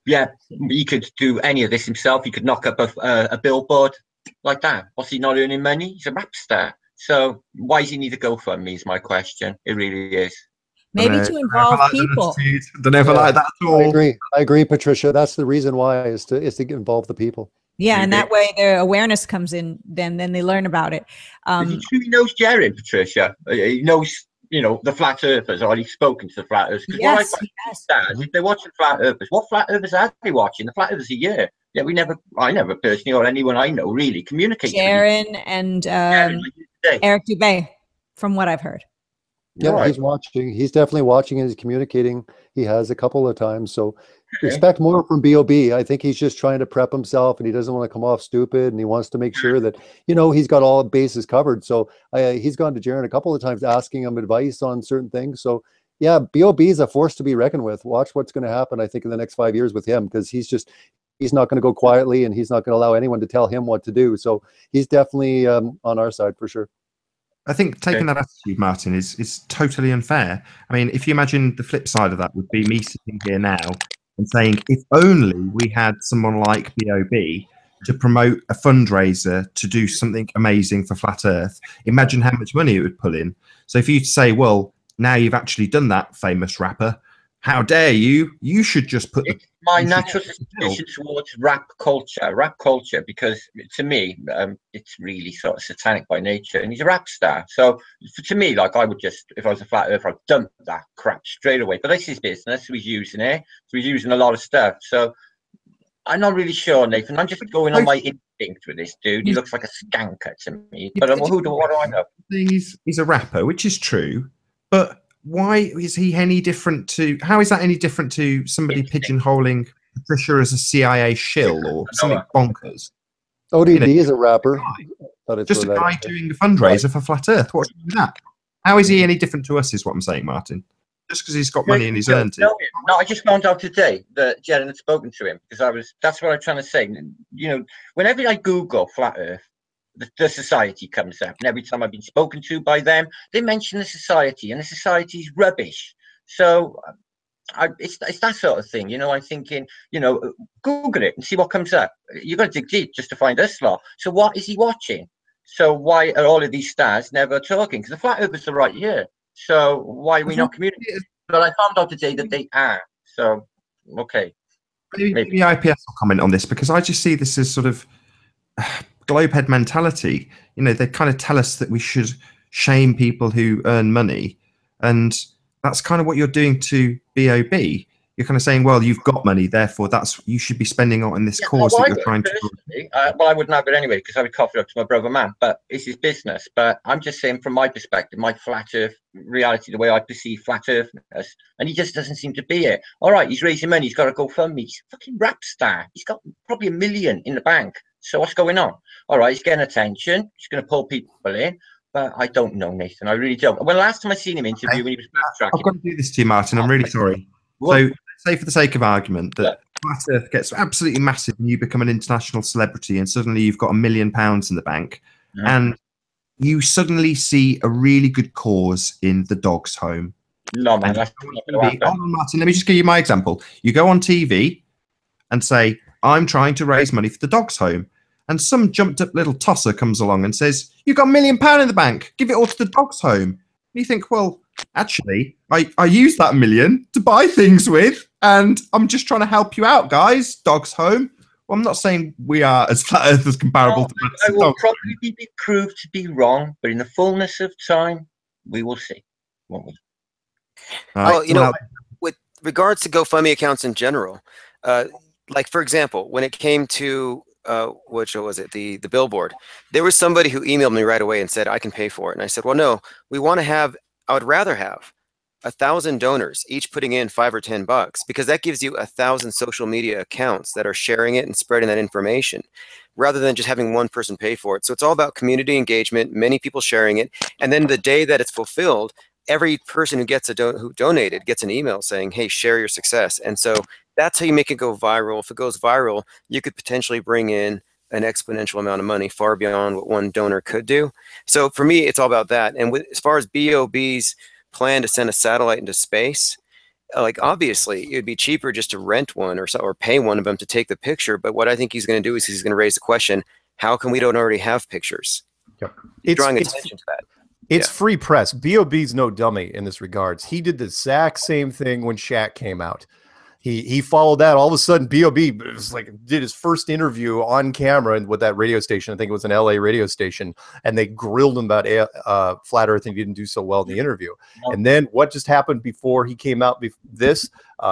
Yeah, he could do any of this himself. He could knock up a billboard like that. What's he not earning money? He's a rap star. So why does he need a GoFundMe is my question. It really is. Maybe to involve people. They're never like that at all. I agree, Patricia. That's the reason why is to involve the people. Yeah, and that way their awareness comes in. Then they learn about it. He truly knows Jared, Patricia. He knows, the flat earthers. Or he's spoken to the flat earthers. Yes, if they're watching flat earthers, what flat earthers are they watching? The flat earthers a year. Yeah, I never personally, or anyone I know really communicate. Jaron and Eric Dubé, from what I've heard. Yeah, right. He's watching. He's definitely watching and he's communicating. He has a couple of times. So expect more from B.O.B. I think he's just trying to prep himself, and he doesn't want to come off stupid, and he wants to make sure that, he's got all bases covered. So he's gone to Jaron a couple of times asking him advice on certain things. So yeah, B.O.B. is a force to be reckoned with. Watch what's going to happen, I think, in the next 5 years with him, because he's not going to go quietly, and he's not going to allow anyone to tell him what to do. So he's definitely on our side for sure. I think taking that attitude, Martin, is totally unfair. I mean, if you imagine the flip side of that would be me sitting here now and saying, if only we had someone like B.O.B. to promote a fundraiser to do something amazing for Flat Earth, imagine how much money it would pull in. So if you say, well, now you've actually done that, famous rapper, how dare you? You should just put my natural suspicion towards rap culture, because to me, it's really sort of satanic by nature, and he's a rap star. So to me, like, I would just, if I was a flat earther, I'd dump that crap straight away. But that's his business. So he's using it. So he's using a lot of stuff. So I'm not really sure, Nathan. I'm just going on my instinct with this dude. He looks like a skanker to me. But what do I know? He's a rapper, which is true, but why is he any different to? How is that any different to somebody pigeonholing Patricia as a CIA shill or something bonkers? ODB is a rapper. Just a guy doing a fundraiser for Flat Earth. What's wrong with that? How is he any different to us? Is what I'm saying, Martin. just because he's got money and he's earned it. No, I just found out today that Jen had spoken to him because that's what I'm trying to say. You know, whenever I Google Flat Earth, the society comes up, and every time I've been spoken to by them, they mention the society, and the society's rubbish. So it's that sort of thing, you know. I'm thinking, you know, Google it and see what comes up. You've got to dig deep just to find this lot. So what is he watching? So why are all of these stars never talking? Because the Flat Earthers are right here. So why are we not communicating? But I found out today that they are. So, okay. Maybe IPS will comment on this, because I just see this as sort of globehead mentality. You know, they kind of tell us that we should shame people who earn money, and that's kind of what you're doing to BOB. You're kind of saying, well, you've got money, therefore you should be spending it on this cause that you're trying to. Well, I wouldn't have it anyway, because I would cough it up to my brother man, but it's his business. But I'm just saying, from my perspective, my Flat Earth reality, the way I perceive Flat Earthness, and he just doesn't seem to be it. All right, he's raising money, he's got to go fund me. He's a fucking rap star. He's got probably $1 million in the bank. So what's going on? All right, he's getting attention. He's going to pull people in. But I don't know, Nathan. I really don't. Well, last time I seen him interview when he was backtracking. I've got to do this to you, Martin. I'm really sorry. What? So, say for the sake of argument that Flat Earth gets absolutely massive and you become an international celebrity, and suddenly you've got £1 million in the bank, and you suddenly see a really good cause in the dog's home. No, man, that's not going to happen. Oh, Martin, let me just give you my example. You go on TV and say, I'm trying to raise money for the dog's home. And some jumped up little tosser comes along and says, you've got £1 million in the bank, give it all to the dog's home. And you think, well, actually, I use that $1 million to buy things with, and I'm just trying to help you out, guys. Dog's home. Well, I'm not saying we are as Flat Earthers comparable to that. I will probably be proved to be wrong, but in the fullness of time, we will see, won't we? Well, you know, with regards to GoFundMe accounts in general, like, for example, when it came to which was it, the billboard, there was somebody who emailed me right away and said, I can pay for it. And I said, well, no, I would rather have 1,000 donors, each putting in $5 or $10, because that gives you 1,000 social media accounts that are sharing it and spreading that information, rather than just having one person pay for it. So it's all about community engagement, many people sharing it, and then the day that it's fulfilled, every person who donated gets an email saying, hey, share your success. And so that's how you make it go viral. If it goes viral, you could potentially bring in an exponential amount of money, far beyond what one donor could do. So for me, it's all about that. And as far as BOB's plan to send a satellite into space, like, obviously it would be cheaper just to rent one or pay one of them to take the picture. But what I think he's going to do is he's going to raise the question, how come we don't already have pictures? Yep. Drawing attention to that. It's free press. BOB's no dummy in this regards. He did the exact same thing when Shaq came out. He followed that. All of a sudden, BOB was like, did his first interview on camera with that radio station. I think it was an LA radio station, and they grilled him about Flat Earth, and he didn't do so well in the interview. And then what just happened before he came out?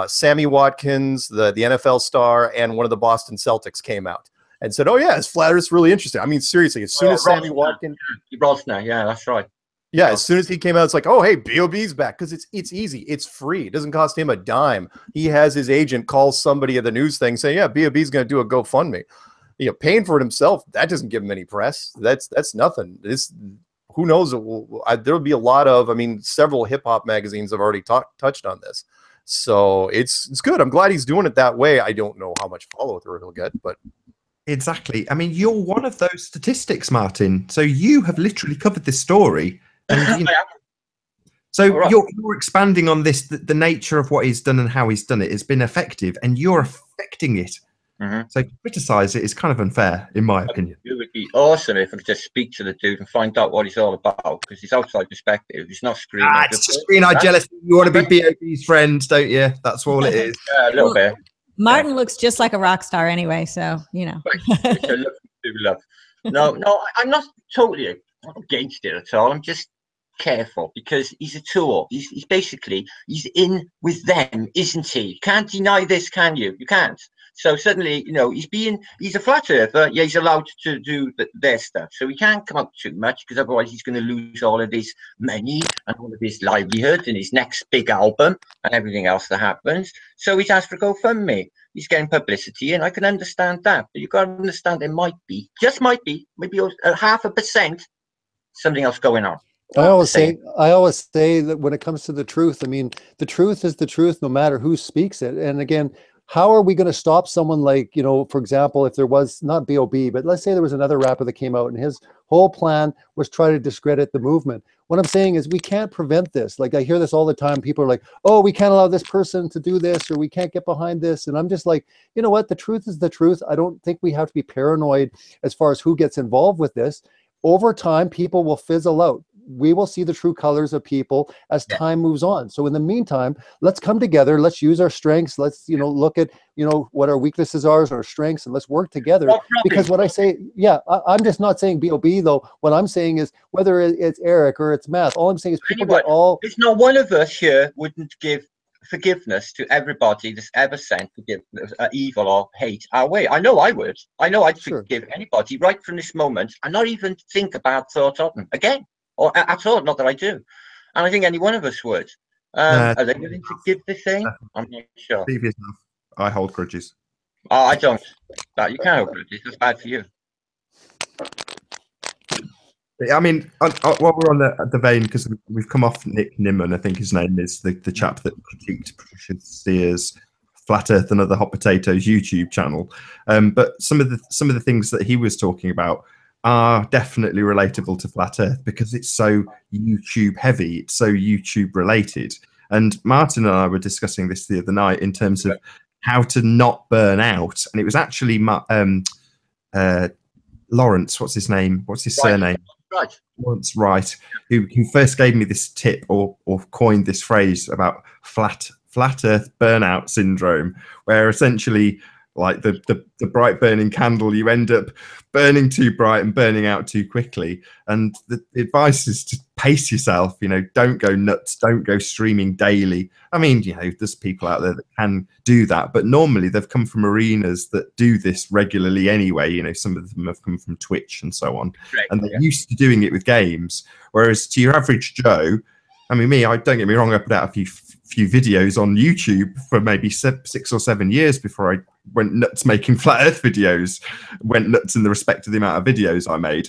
Sammy Watkins, the NFL star, and one of the Boston Celtics came out and said, "Oh yeah, is Flat Earth really interesting?" I mean, seriously, as soon as Sammy Watkins, Rosner, yeah, that's right. Yeah, as soon as he came out, it's like, oh, hey, BOB's back, because it's easy. It's free. It doesn't cost him a dime. He has his agent call somebody at the news thing saying, yeah, BOB's going to do a GoFundMe. You know, paying for it himself, that doesn't give him any press. That's nothing. Who knows? There'll be a lot of, several hip-hop magazines have already touched on this. So it's good. I'm glad he's doing it that way. I don't know how much follow-through he'll get, but... Exactly. You're one of those statistics, Martin. So you have literally covered this story. And, so right. You're expanding on this, the nature of what he's done and how he's done it has been effective, and you're affecting it. Mm-hmm. So to criticize it is kind of unfair, in my opinion. It would be awesome if I could just speak to the dude and find out what he's all about, because he's outside perspective. He's not screaming. It's just green-eyed jealousy. You want to be BOB's friend, don't you? That's all it is. A little bit. Martin looks just like a rock star anyway, so, you know. Love. No, I'm not totally against it at all. I'm just careful, because he's a tool. He's basically in with them, isn't he? You can't deny this, can you? You can't. So suddenly, he's a flat earther. Yeah, he's allowed to do their stuff. So he can't come out too much, because otherwise he's going to lose all of his money and all of his livelihood and his next big album and everything else that happens. So he's asked for GoFundMe. He's getting publicity, and I can understand that. But you've got to understand there might be, just might be, maybe 0.5% something else going on. I always say that when it comes to the truth, I mean, the truth is the truth, no matter who speaks it. And again, how are we going to stop someone like, you know, for example, if there was not B.O.B., but let's say there was another rapper that came out and his whole plan was try to discredit the movement. What I'm saying is we can't prevent this. Like, I hear this all the time. People are like, oh, we can't allow this person to do this, or we can't get behind this. And I'm just like, you know what? The truth is the truth. I don't think we have to be paranoid as far as who gets involved with this. Over time, people will fizzle out. We will see the true colors of people as time moves on. So in the meantime, let's come together. Let's use our strengths. Let's, you know, look at, you know, what our weaknesses are, our strengths, and let's work together. Because what I say, I'm just not saying B.O.B. though. What I'm saying is whether it's Eric or it's Math, all I'm saying is people get all. There's not one of us here wouldn't give forgiveness to everybody that's ever sent forgiveness, evil or hate our way. I know I would. I know I'd forgive anybody right from this moment and not even think about thought of them again. Or at all, not that I do. And I think any one of us would. Are they willing to give the thing? I'm not sure. I hold grudges. Oh, I don't. You can't hold grudges. That's bad for you. I mean, while we're on the vein, because we've come off Nick Nimmin, I think his name is, the chap that critiqued Patricia Steers' Flat Earth and Other Hot Potatoes YouTube channel. But some of the things that he was talking about are definitely relatable to Flat Earth because it's so YouTube heavy, it's so YouTube related. And Martin and I were discussing this the other night in terms of how to not burn out. And it was actually Lawrence, what's his name? What's his surname? Right. Lawrence Wright, who first gave me this tip or coined this phrase about flat Earth burnout syndrome, where essentially, like the bright burning candle, you end up burning too bright and burning out too quickly. And the advice is to pace yourself, you know, don't go nuts, don't go streaming daily. I mean, you know, there's people out there that can do that, but normally they've come from arenas that do this regularly anyway. You know, some of them have come from Twitch and so on, and they're used to doing it with games. Whereas to your average Joe, I mean, I don't get me wrong, I put out a few videos on YouTube for maybe 6 or 7 years before I went nuts making Flat Earth videos, went nuts in the respect to the amount of videos I made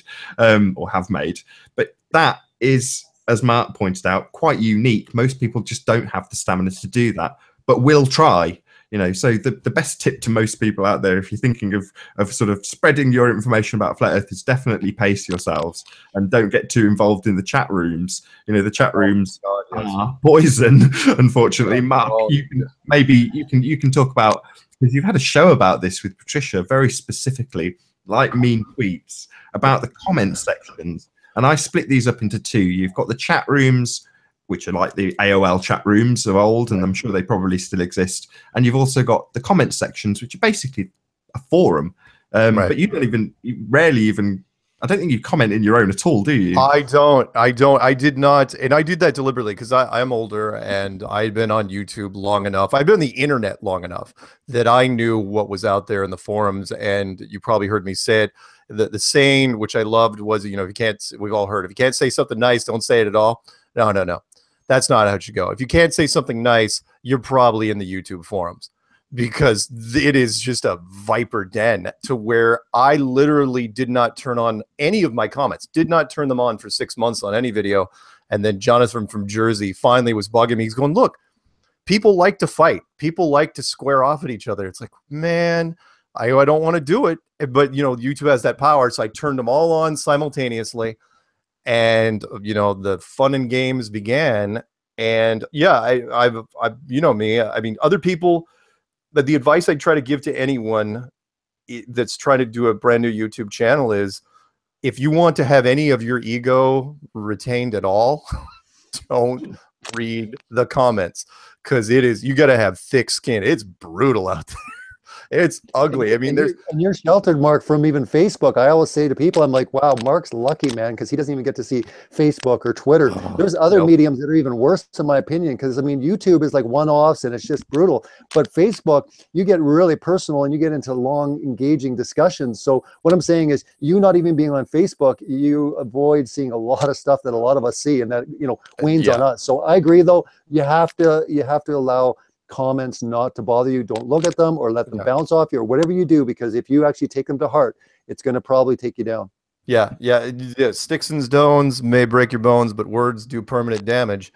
or have made. But that is, as Mark pointed out, quite unique. Most people just don't have the stamina to do that, but will try. You know, so the best tip to most people out there, if you're thinking of sort of spreading your information about Flat Earth, is definitely pace yourselves and don't get too involved in the chat rooms. You know, the chat rooms are poison, unfortunately. Mark, you can talk about, because you've had a show about this with Patricia very specifically, like mean tweets, about the comment sections. And I split these up into two. You've got the chat rooms, which are like the AOL chat rooms of old, and I'm sure they probably still exist. And you've also got the comment sections, which are basically a forum. But you rarely even, I don't think you comment in your own at all, do you? I don't. I did not. And I did that deliberately because I'm older and I'd been on YouTube long enough. I've been on the internet long enough that I knew what was out there in the forums. And you probably heard me say it. The saying, which I loved, was, you know, we've all heard, if you can't say something nice, don't say it at all. No. That's not how it should go. If you can't say something nice, you're probably in the YouTube forums, because it is just a viper den to where I literally did not turn on any of my comments, did not turn them on for 6 months on any video. And then Jonathan from Jersey finally was bugging me. He's going, look, people like to fight. People like to square off at each other. It's like, man, I don't want to do it. But, you know, YouTube has that power. So I turned them all on simultaneously. And, you know, the fun and games began. And yeah, I've you know me, I mean, other people, but the advice I try to give to anyone that's trying to do a brand new YouTube channel is, if you want to have any of your ego retained at all, don't read the comments, because you got to have thick skin. It's brutal out there. It's ugly. I mean, and you're sheltered, Mark, from even Facebook. I always say to people, I'm like, wow, Mark's lucky, man, because he doesn't even get to see Facebook or Twitter. There's other mediums that are even worse, in my opinion, because I mean, YouTube is like one-offs and it's just brutal. But Facebook, you get really personal and you get into long, engaging discussions. So what I'm saying is, you not even being on Facebook, you avoid seeing a lot of stuff that a lot of us see, and that, you know, wanes on us. So I agree, though, you have to allow comments not to bother you. Don't look at them or let them bounce off you or whatever you do, because if you actually take them to heart, it's going to probably take you down. Yeah, yeah. Sticks and stones may break your bones, but words do permanent damage.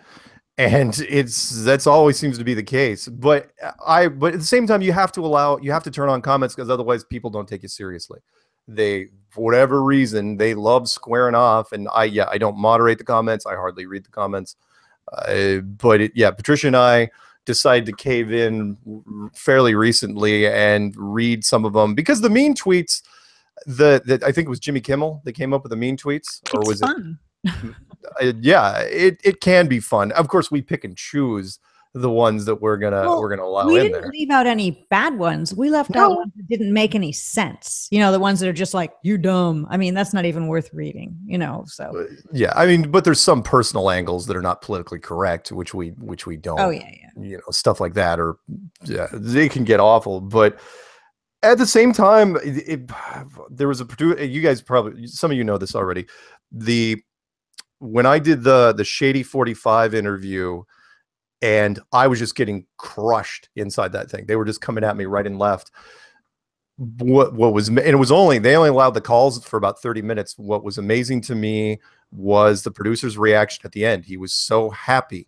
And that's always seems to be the case. But at the same time, you have to turn on comments, because otherwise people don't take you seriously. They, for whatever reason, they love squaring off. And I don't moderate the comments. I hardly read the comments. Patricia and I decided to cave in fairly recently and read some of them, because the mean tweets, I think it was Jimmy Kimmel that came up with the mean tweets, or It's was fun. it can be fun. Of course, we pick and choose the ones that we're gonna allow we in didn't there. leave out any bad ones. We left out ones that didn't make any sense. You know, the ones that are just like, you're dumb. I mean, that's not even worth reading, you know. So Yeah, I mean, but there's some personal angles that are not politically correct, which we don't. oh yeah. You know, stuff like that, or they can get awful. But at the same time, there was a producer. You guys probably, some of you know this already. When I did the Shady 45 interview, and I was just getting crushed inside that thing. They were just coming at me right and left. They only allowed the calls for about 30 minutes. What was amazing to me was the producer's reaction at the end. He was so happy.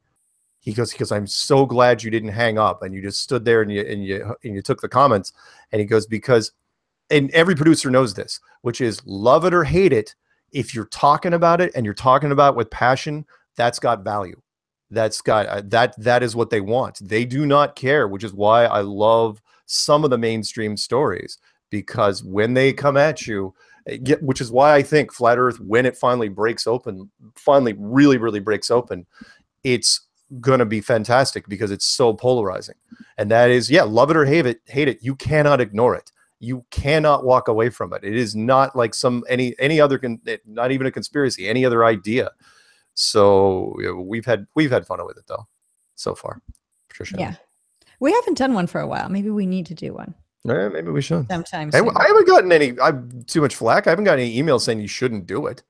He goes, I'm so glad you didn't hang up and you just stood there and you took the comments. And he goes, and every producer knows this, which is, love it or hate it, if you're talking about it and you're talking about it with passion, that's got value. That's got that is what they want. They do not care, which is why I love some of the mainstream stories, because when they come at you, which is why I think Flat Earth, when it finally really, really breaks open, it's going to be fantastic, because it's so polarizing. And that is, love it or hate it. You cannot ignore it. You cannot walk away from it. It is not like any other, not even a conspiracy, any other idea. So we've had fun with it though, so far. Patricia. Yeah, we haven't done one for a while. Maybe we need to do one. Maybe we should. Sometime I soon. haven't gotten I'm too much flack. I haven't got any emails saying you shouldn't do it.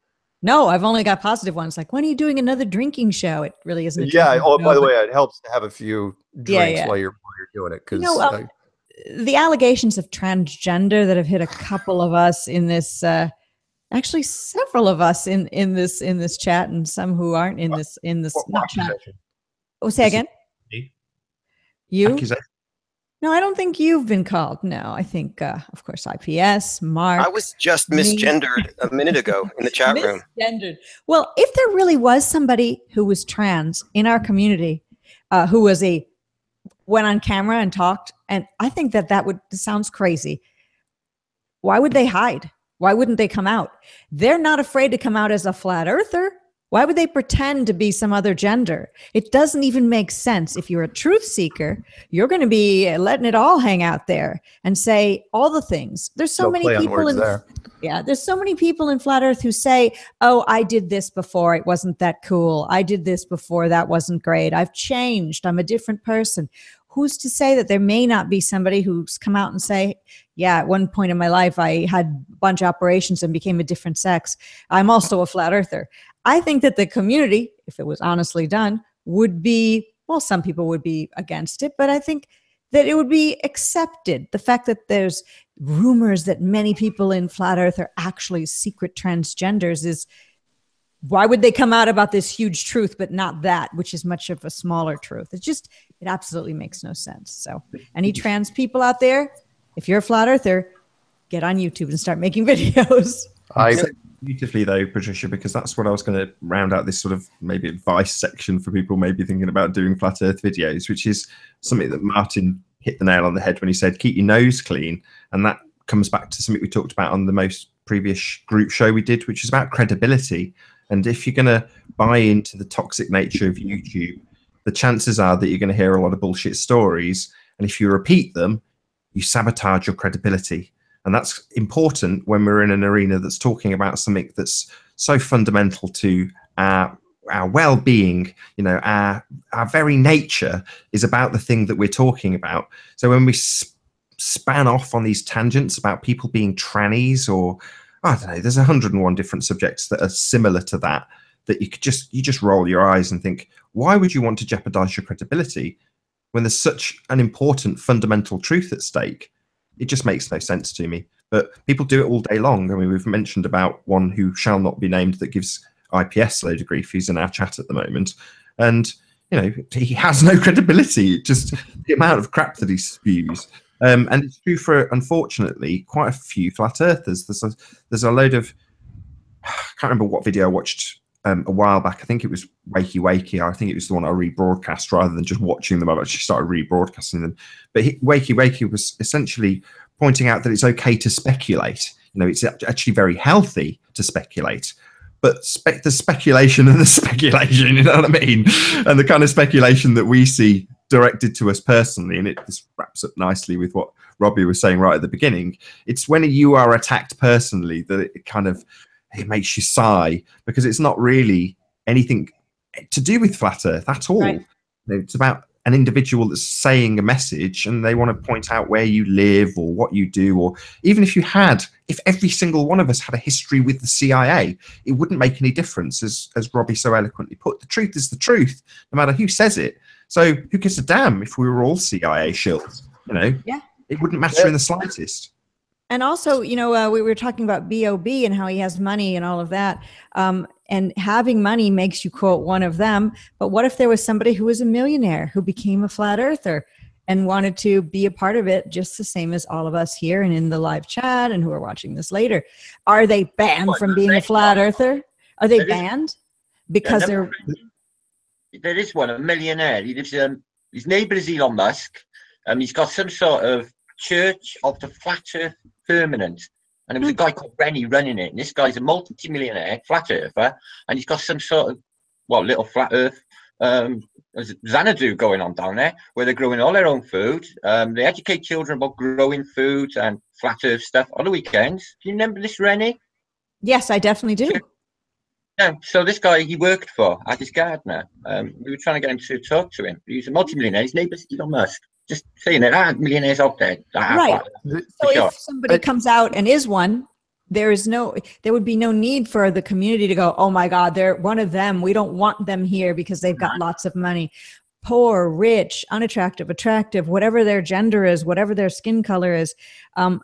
No, I've only got positive ones. Like, when are you doing another drinking show? It really isn't. By the way, it helps to have a few drinks while you're doing it, because the allegations of transgender that have hit a couple of us in this, actually several of us in this chat, and some who aren't in this not chat. Oh, say again. You? Accusation. No, I don't think you've been called. No, I think, of course, IPS, Mark. I was just misgendered a minute ago in the chat room. Misgendered. Well, if there really was somebody who was trans in our community, who went on camera and talked, and I think that sounds crazy. Why would they hide? Why wouldn't they come out? They're not afraid to come out as a flat earther. Why would they pretend to be some other gender? It doesn't even make sense. If you're a truth seeker, you're going to be letting it all hang out there and say all the things. There's so many people there's so many people in Flat Earth who say, oh, I did this before, it wasn't that cool. I did this before, that wasn't great. I've changed. I'm a different person. Who's to say that there may not be somebody who's come out and say, yeah, at one point in my life, I had a bunch of operations and became a different sex. I'm also a flat earther. I think that the community, if it was honestly done, would be, well, some people would be against it, but I think that it would be accepted. The fact that there's rumors that many people in Flat Earth are actually secret transgenders is, why would they come out about this huge truth, but not that, which is much of a smaller truth? It absolutely makes no sense. So any trans people out there, if you're a Flat Earther, get on YouTube and start making videos. Beautifully though, Patricia, because that's what I was going to round out this sort of maybe advice section for people maybe thinking about doing flat earth videos, which is something that Martin hit the nail on the head when he said keep your nose clean. And that comes back to something we talked about on the most previous group show we did, which is about credibility. And if you're going to buy into the toxic nature of YouTube, the chances are that you're going to hear a lot of bullshit stories, and if you repeat them, you sabotage your credibility. And that's important when we're in an arena that's talking about something that's so fundamental to our well-being. You know, our very nature is about the thing that we're talking about. So when we span off on these tangents about people being trannies, or I don't know, there's 101 different subjects that are similar to that you just roll your eyes and think, why would you want to jeopardize your credibility when there's such an important fundamental truth at stake? It just makes no sense to me. but people do it all day long. I mean, we've mentioned about one who shall not be named that gives IPS a load of grief. He's in our chat at the moment, and he has no credibility. Just the amount of crap that he spews. And it's true for, unfortunately, quite a few flat earthers. There's a load of, I can't remember what video I watched a while back. I think it was Wakey Wakey. I think it was the one I rebroadcast rather than just watching them. I've actually started rebroadcasting them. But Wakey Wakey was essentially pointing out that it's okay to speculate. It's actually very healthy to speculate. But the speculation and the speculation, you know what I mean? And the kind of speculation that we see directed to us personally, and this wraps up nicely with what Robbie was saying right at the beginning. It's when you are attacked personally that it makes you sigh, because it's not really anything to do with Flat Earth at all. Right. It's about an individual that's saying a message, and they want to point out where you live or what you do, or even if every single one of us had a history with the CIA, it wouldn't make any difference. As Robbie so eloquently put, the truth is the truth, no matter who says it. So who gives a damn if we were all CIA shills? Yeah. It wouldn't matter in the slightest. And also, we were talking about B.O.B. and how he has money and all of that. And having money makes you, quote, one of them. But what if there was somebody who was a millionaire who became a flat earther and wanted to be a part of it just the same as all of us here and in the live chat and who are watching this later? Are they banned from being a flat earther? Are they banned? Because they're... There is one, a millionaire. He lives, his neighbour is Elon Musk. He's got some sort of Church of the Flat Earth Firmament. And there was a guy called Rennie running it. And this guy's a multi-millionaire flat earther. And he's got some sort of, little flat earth Xanadu going on down there, where they're growing all their own food. They educate children about growing food and flat earth stuff on the weekends. Do you remember this, Rennie? Yes, I definitely do. Yeah, so this guy he worked for as his gardener. We were trying to get him to talk to him. He's a multi-millionaire. His neighbour's Elon Musk. Just saying it, millionaires out there. Right. So if somebody comes out and is one, there would be no need for the community to go, oh my God, they're one of them. We don't want them here because they've got lots of money. Poor, rich, unattractive, attractive, whatever their gender is, whatever their skin color is. I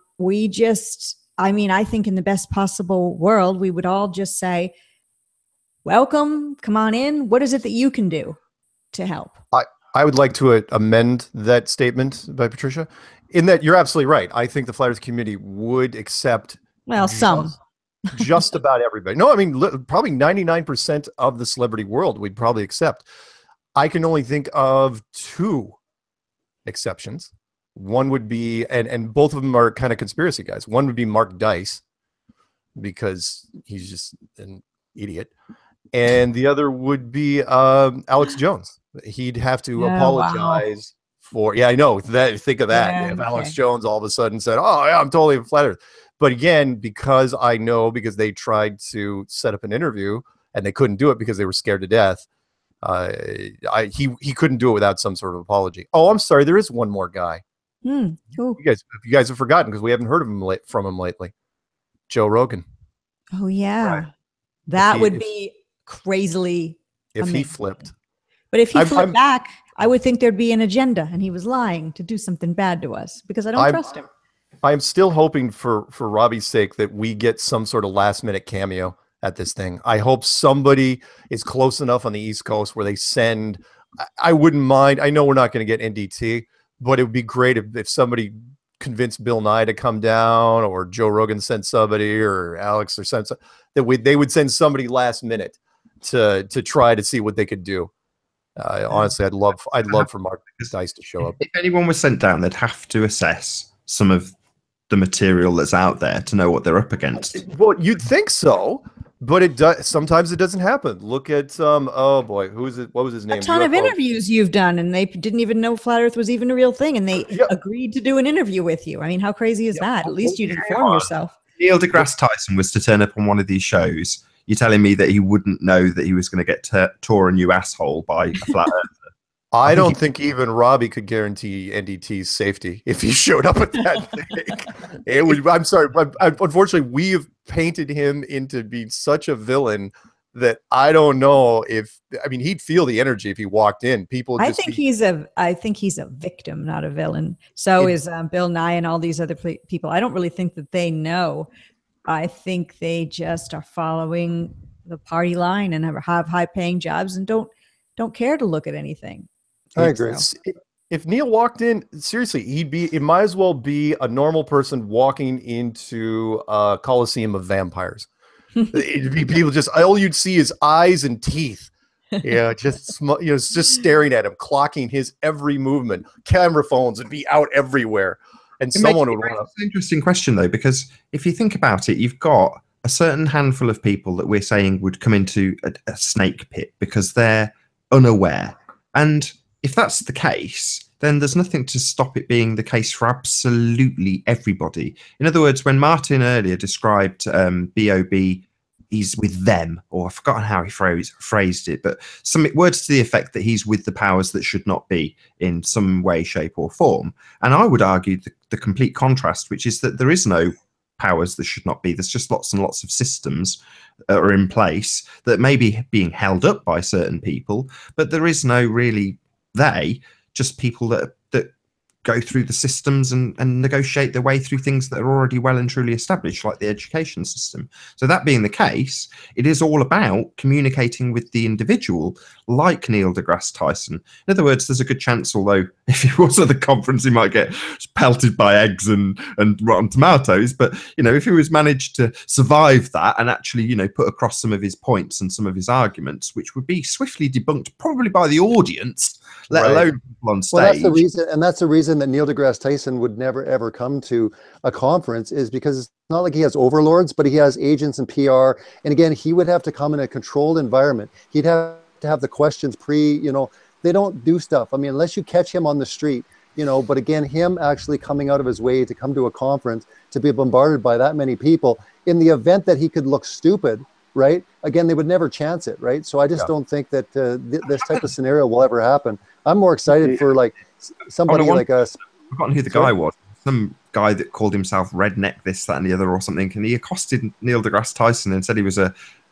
think in the best possible world, we would all just say, welcome, come on in. What is it that you can do to help? I would like to amend that statement by Patricia, in that you're absolutely right. I think the Flat Earth community would accept just about everybody. No, I mean, probably 99% of the celebrity world we'd probably accept. I can only think of two exceptions. One would be, and both of them are kind of conspiracy guys. One would be Mark Dice, because he's just an idiot. And the other would be Alex Jones. He'd have to apologize for, I know that. Think of that. Yeah, if Alex Jones all of a sudden said, oh yeah, I'm totally a flat earth. But again, because they tried to set up an interview and they couldn't do it because they were scared to death. He couldn't do it without some sort of apology. Oh, I'm sorry. There is one more guy. Cool. You guys have forgotten because we haven't heard from him lately. Joe Rogan. Oh yeah. Right. That would be crazily amazing. He flipped. But if he flipped back, I would think there'd be an agenda and he was lying to do something bad to us, because I don't trust him. I'm still hoping for Robbie's sake that we get some sort of last minute cameo at this thing. I hope somebody is close enough on the East Coast where they send, I wouldn't mind. I know we're not going to get NDT, but it would be great if somebody convinced Bill Nye to come down, or Joe Rogan sent somebody, or Alex, or sent they would send somebody last minute to try to see what they could do. Honestly, I'd love for Mark Dice to show up. If anyone was sent down, they'd have to assess some of the material that's out there to know what they're up against. Well, you'd think so, but it does. Sometimes it doesn't happen. Look at oh boy, who is it? What was his name? A ton of interviews you've done, and they didn't even know Flat Earth was even a real thing, and they agreed to do an interview with you. I mean, how crazy is that? At least you'd inform yourself. Neil deGrasse Tyson was to turn up on one of these shows. You're telling me that he wouldn't know that he was going to get tore a new asshole by a flat earther? I don't think even Robbie could guarantee NDT's safety if he showed up at that thing. It would. I'm sorry, but unfortunately, we have painted him into being such a villain that I don't know if, I mean, he'd feel the energy if he walked in. People I think he's a victim, not a villain. So is Bill Nye and all these other people. I don't really think that they know. I think they just are following the party line and have high paying jobs and don't care to look at anything. I agree. If Neil walked in, seriously, it might as well be a normal person walking into a Coliseum of vampires. It'd be people just, all you'd see is eyes and teeth. Yeah, just staring at him, clocking his every movement. Camera phones would be out everywhere. And someone would want to. It's an interesting question, though, because if you think about it, you've got a certain handful of people that we're saying would come into a snake pit because they're unaware. And if that's the case, then there's nothing to stop it being the case for absolutely everybody. In other words, when Martin earlier described B.O.B., he's with them, or I've forgotten how he phrased it, but some words to the effect that he's with the powers that should not be in some way, shape or form. And I would argue the complete contrast, which is that there is no powers that should not be. There's just lots and lots of systems that are in place that may be being held up by certain people, but there is no really just people that go through the systems and negotiate their way through things that are already well and truly established, like the education system. So that being the case, it is all about communicating with the individual, like Neil deGrasse Tyson. In other words, there's a good chance, although if he was at the conference, he might get pelted by eggs and rotten tomatoes. But, if he was managed to survive that and actually, put across some of his points and some of his arguments, which would be swiftly debunked probably by the audience, let alone people on stage. Well, that's the reason that Neil deGrasse Tyson would never ever come to a conference, is because it's not like he has overlords, but he has agents and PR. And again, he would have to come in a controlled environment. He'd have to have the questions they don't do stuff. I mean, unless you catch him on the street, but again, him actually coming out of his way to come to a conference, to be bombarded by that many people, in the event that he could look stupid, right? Again, they would never chance it, right? So I just don't think that this type of scenario will ever happen. I'm more excited for like somebody like us. I've forgotten who the guy was. Some guy that called himself redneck, this, that, and the other, or something. And he accosted Neil deGrasse Tyson and said he was I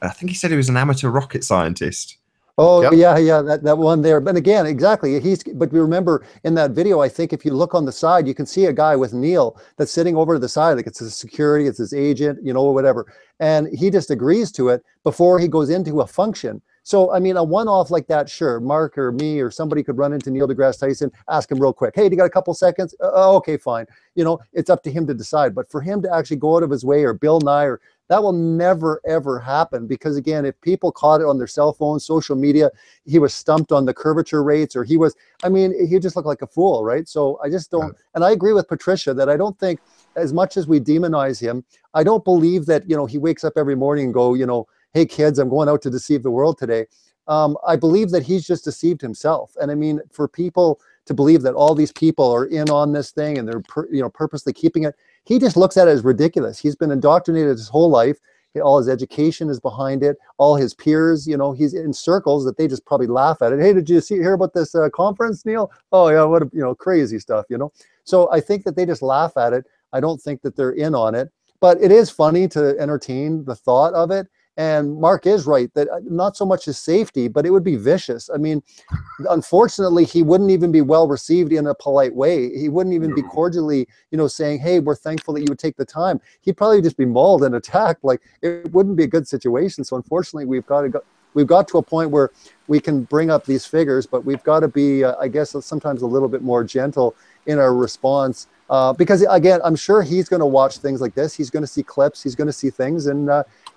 think he said he was an amateur rocket scientist. Oh, yep. yeah, that one there. But again, exactly. But we remember in that video, I think if you look on the side, you can see a guy with Neil that's sitting over to the side, like it's his security, it's his agent, or whatever. And he just agrees to it before he goes into a function. So, I mean, a one-off like that, sure, Mark or me or somebody could run into Neil deGrasse Tyson, ask him real quick, hey, do you got a couple seconds? Okay, fine. It's up to him to decide. But for him to actually go out of his way, or Bill Nye, that will never, ever happen. Because again, if people caught it on their cell phones, social media, he was stumped on the curvature rates, or he just looked like a fool, right? So I just don't, and I agree with Patricia that I don't think, as much as we demonize him, I don't believe that, he wakes up every morning and go, hey kids, I'm going out to deceive the world today. I believe that he's just deceived himself. And I mean, for people to believe that all these people are in on this thing and they're purposely keeping it, he just looks at it as ridiculous. He's been indoctrinated his whole life. All his education is behind it. All his peers, he's in circles that they just probably laugh at it. Hey, did you hear about this conference, Neil? Oh yeah, what crazy stuff, So I think that they just laugh at it. I don't think that they're in on it, but it is funny to entertain the thought of it. And Mark is right that not so much his safety, but it would be vicious. I mean, unfortunately, he wouldn't even be well received in a polite way. He wouldn't even be cordially, saying, hey, we're thankful that you would take the time. He'd probably just be mauled and attacked. Like, it wouldn't be a good situation. So unfortunately, we've got to a point where we can bring up these figures, but we've got to be, I guess, sometimes a little bit more gentle in our response. Because again, I'm sure he's going to watch things like this. He's going to see clips. He's going to see things. And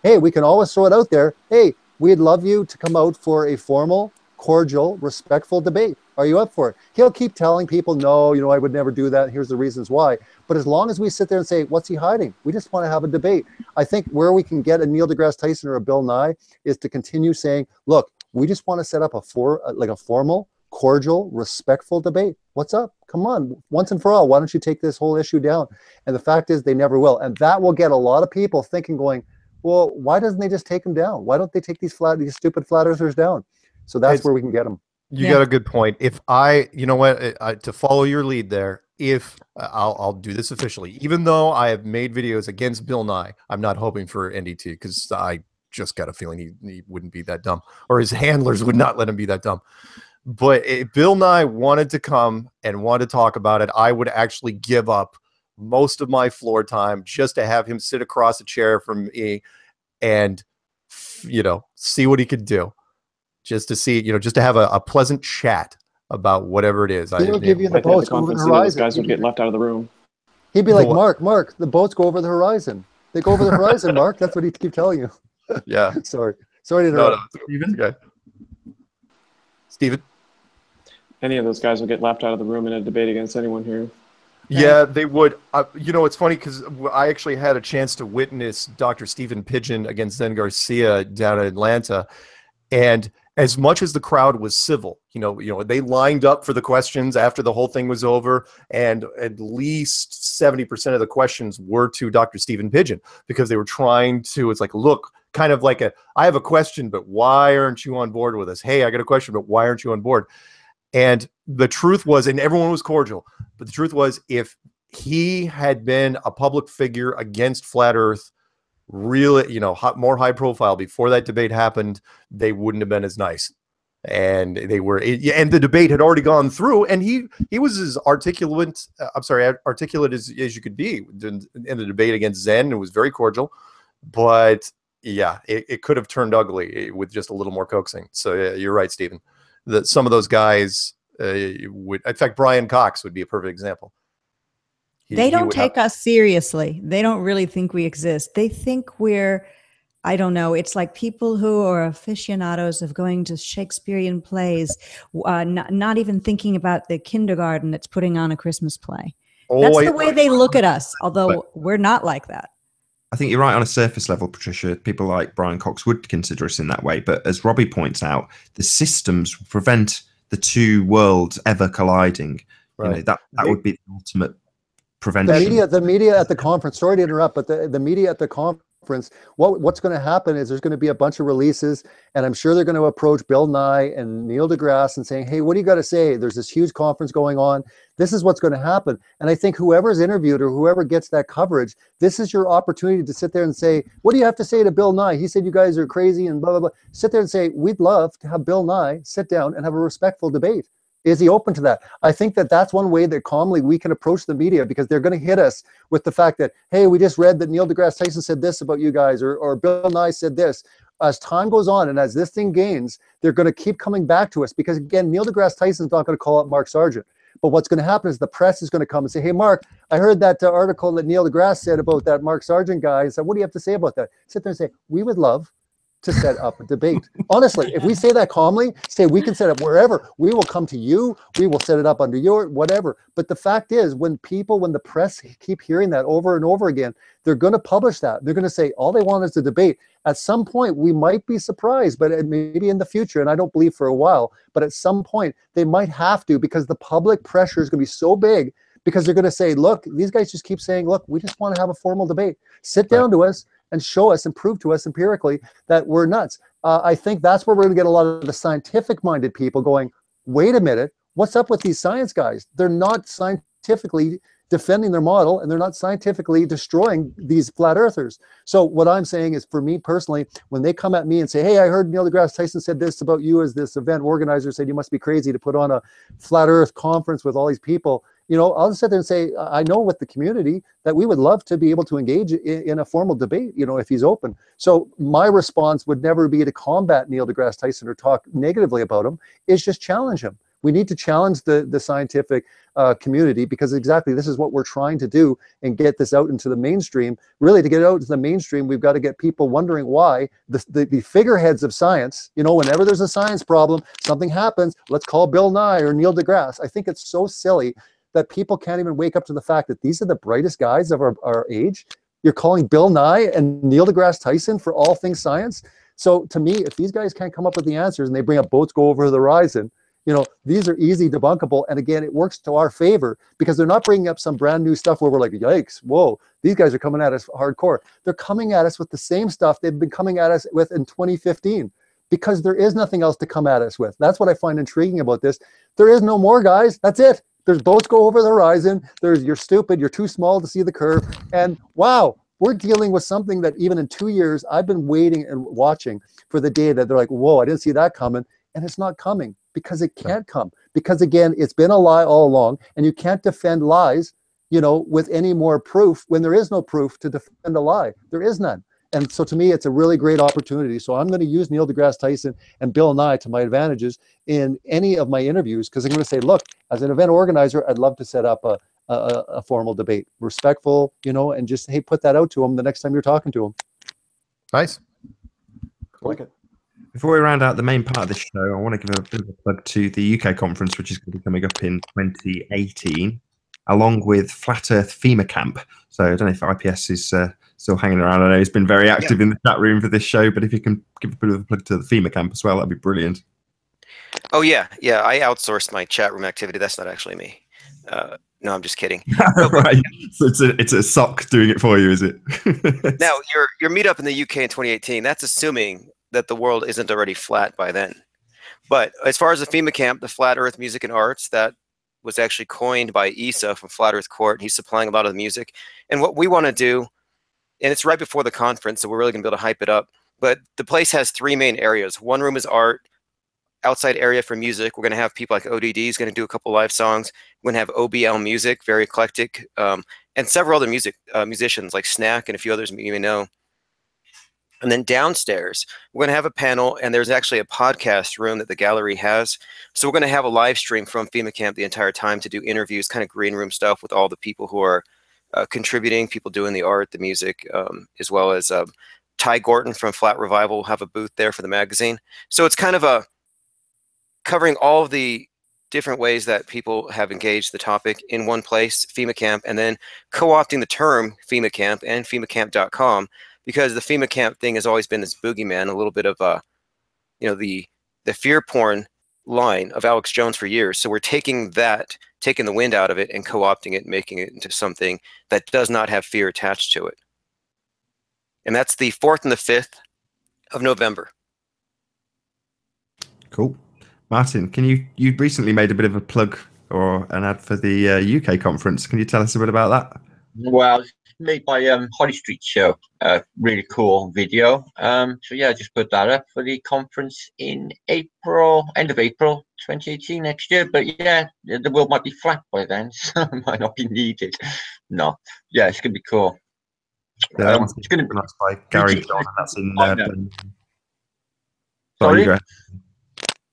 hey, we can always throw it out there. Hey, we'd love you to come out for a formal, cordial, respectful debate. Are you up for it? He'll keep telling people, no, I would never do that. Here's the reasons why. But as long as we sit there and say, what's he hiding? We just want to have a debate. I think where we can get a Neil deGrasse Tyson or a Bill Nye is to continue saying, look, we just want to set up a formal, cordial, respectful debate. What's up? Come on, once and for all, why don't you take this whole issue down? And the fact is they never will. And that will get a lot of people thinking, going, well, why doesn't they just take them down? Why don't they take these stupid flat earthers down? So that's where we can get them. You got a good point. If to follow your lead there, if I'll do this officially, even though I have made videos against Bill Nye, I'm not hoping for NDT because I just got a feeling he wouldn't be that dumb, or his handlers would not let him be that dumb. But if Bill Nye wanted to come and wanted to talk about it, I would actually give up most of my floor time just to have him sit across a chair from me and, see what he could do. Just to see, just to have a pleasant chat about whatever it is. He'll give you the boats over the horizon. Guys would get left out of the room. He'd be like, Mark, the boats go over the horizon. They go over the horizon, Mark. That's what he'd keep telling you. Yeah. Sorry to interrupt. No, Steven? Okay. Steven? Any of those guys would get laughed out of the room in a debate against anyone here. Yeah, they would. It's funny because I actually had a chance to witness Dr. Stephen Pidgeon against Zen Garcia down in Atlanta. And as much as the crowd was civil, they lined up for the questions after the whole thing was over, and at least 70% of the questions were to Dr. Stephen Pidgeon, because they were trying to, it's like, look, kind of like I have a question, but why aren't you on board with us? Hey, I got a question, but why aren't you on board? And the truth was, and everyone was cordial, but the truth was, if he had been a public figure against Flat Earth, really, more high profile before that debate happened, they wouldn't have been as nice. And and the debate had already gone through, and he was as articulate as you could be in the debate against Zen, and was very cordial. But yeah, it could have turned ugly with just a little more coaxing. So yeah, you're right, Stephen. That some of those guys would, in fact, Brian Cox would be a perfect example. They don't take us seriously. They don't really think we exist. They think we're, I don't know, it's like people who are aficionados of going to Shakespearean plays, not even thinking about the kindergarten that's putting on a Christmas play. That's the way they look at us, although we're not like that. I think you're right on a surface level, Patricia. People like Brian Cox would consider us in that way. But as Robbie points out, the systems prevent the two worlds ever colliding. Right. That would be the ultimate prevention. The media at the conference, sorry to interrupt, but the media at the conference, what's going to happen is there's going to be a bunch of releases, and I'm sure they're going to approach Bill Nye and Neil deGrasse and saying, hey, what do you got to say? There's this huge conference going on. This is what's going to happen. And I think whoever's interviewed or whoever gets that coverage, this is your opportunity to sit there and say, what do you have to say to Bill Nye? He said you guys are crazy and blah, blah, blah. Sit there and say, we'd love to have Bill Nye sit down and have a respectful debate. Is he open to that? I think that's one way that calmly we can approach the media, because they're going to hit us with the fact that, hey, we just read that Neil deGrasse Tyson said this about you guys, or Bill Nye said this. As time goes on and as this thing gains, they're going to keep coming back to us, because, again, Neil deGrasse Tyson's not going to call out Mark Sargent. But what's going to happen is the press is going to come and say, hey, Mark, I heard that article that Neil deGrasse said about that Mark Sargent guy. So what do you have to say about that? Sit there and say, we would love to set up a debate. Honestly, if we say that calmly, say we can set up wherever, we will come to you, we will set it up under your whatever. But the fact is, when the press keep hearing that over and over again, they're going to publish that. They're going to say all they want is a debate. At some point, we might be surprised, but maybe in the future, and I don't believe for a while, but at some point they might have to, because the public pressure is going to be so big, because they're going to say, look, these guys just keep saying, look, we just want to have a formal debate. Sit down to us and show us and prove to us empirically that we're nuts. I think that's where we're going to get a lot of the scientific-minded people going, wait a minute, what's up with these science guys? They're not scientifically defending their model, and they're not scientifically destroying these flat earthers. So what I'm saying is, for me personally, when they come at me and say, hey, I heard Neil deGrasse Tyson said this about you as this event organizer, said you must be crazy to put on a flat earth conference with all these people, I'll just sit there and say, I know with the community that we would love to be able to engage in a formal debate, if he's open. So my response would never be to combat Neil deGrasse Tyson or talk negatively about him. It's just challenge him. We need to challenge the scientific community, because exactly this is what we're trying to do, and get this out into the mainstream. Really, to get it out into the mainstream, we've got to get people wondering why the figureheads of science, whenever there's a science problem, something happens, let's call Bill Nye or Neil deGrasse. I think it's so silly that people can't even wake up to the fact that these are the brightest guys of our age. You're calling Bill Nye and Neil deGrasse Tyson for all things science. So to me, if these guys can't come up with the answers, and they bring up boats go over the horizon, these are easy debunkable. And again, it works to our favor, because they're not bringing up some brand new stuff where we're like, yikes, whoa, these guys are coming at us hardcore. They're coming at us with the same stuff they've been coming at us with in 2015, because there is nothing else to come at us with. That's what I find intriguing about this. There is no more, guys. That's it. There's boats go over the horizon. You're stupid. You're too small to see the curve. And wow, we're dealing with something that even in 2 years, I've been waiting and watching for the day that they're like, whoa, I didn't see that coming. And it's not coming because it can't come. Because again, it's been a lie all along, and you can't defend lies, you know, with any more proof when there is no proof to defend a lie. There is none. And so to me, it's a really great opportunity. So I'm going to use Neil deGrasse Tyson and Bill Nye to my advantages in any of my interviews, because I'm going to say, look, as an event organizer, I'd love to set up a formal debate, respectful, you know, and just, hey, put that out to them the next time you're talking to them. Nice. Cool. Like it. Before we round out the main part of this show, I want to give a bit of a plug to the UK conference, which is going to be coming up in 2018, along with Flat Earth FEMA Camp. So I don't know if IPS is still hanging around. I know he's been very active in the chat room for this show, but if you can give a bit of a plug to the FEMA Camp as well, that'd be brilliant. Oh, yeah. Yeah, I outsourced my chat room activity. That's not actually me. No, I'm just kidding. Right. So it's a sock doing it for you, is it? Now, your meetup in the UK in 2018, that's assuming that the world isn't already flat by then. But as far as the FEMA Camp, the Flat Earth Music and Arts, that was actually coined by Issa from Flat Earth Court. He's supplying a lot of the music. And what we want to do, and it's right before the conference, so we're really going to be able to hype it up, but the place has 3 main areas. One room is art, outside area for music. We're going to have people like ODD is going to do a couple live songs. We're going to have OBL Music, very eclectic, and several other musicians like Snack and a few others you may know. And then downstairs, we're going to have a panel, and there's actually a podcast room that the gallery has. So we're going to have a live stream from FEMA Camp the entire time to do interviews, kind of green room stuff with all the people who are contributing, people doing the art, the music, as well as Ty Gorton from Flat Revival will have a booth there for the magazine. So it's kind of covering all of the different ways that people have engaged the topic in one place, FEMA Camp, and then co-opting the term FEMA Camp and FEMACamp.com, because the FEMA Camp thing has always been this boogeyman, a little bit of you know, the fear porn line of Alex Jones for years. So we're taking the wind out of it and co-opting it, making it into something that does not have fear attached to it. And that's the 4th and the 5th of November. Cool. Martin, can you recently made a bit of a plug or an ad for the UK conference. Can you tell us a bit about that? Well, it's made by Holly Street Show. Really cool video. So yeah, I just put that up for the conference in April, end of April 2018 next year. But yeah, the world might be flat by then, so it might not be needed. No, yeah, it's gonna be cool. Yeah, it's going to be nice by Gary John, and that's in Sorry? I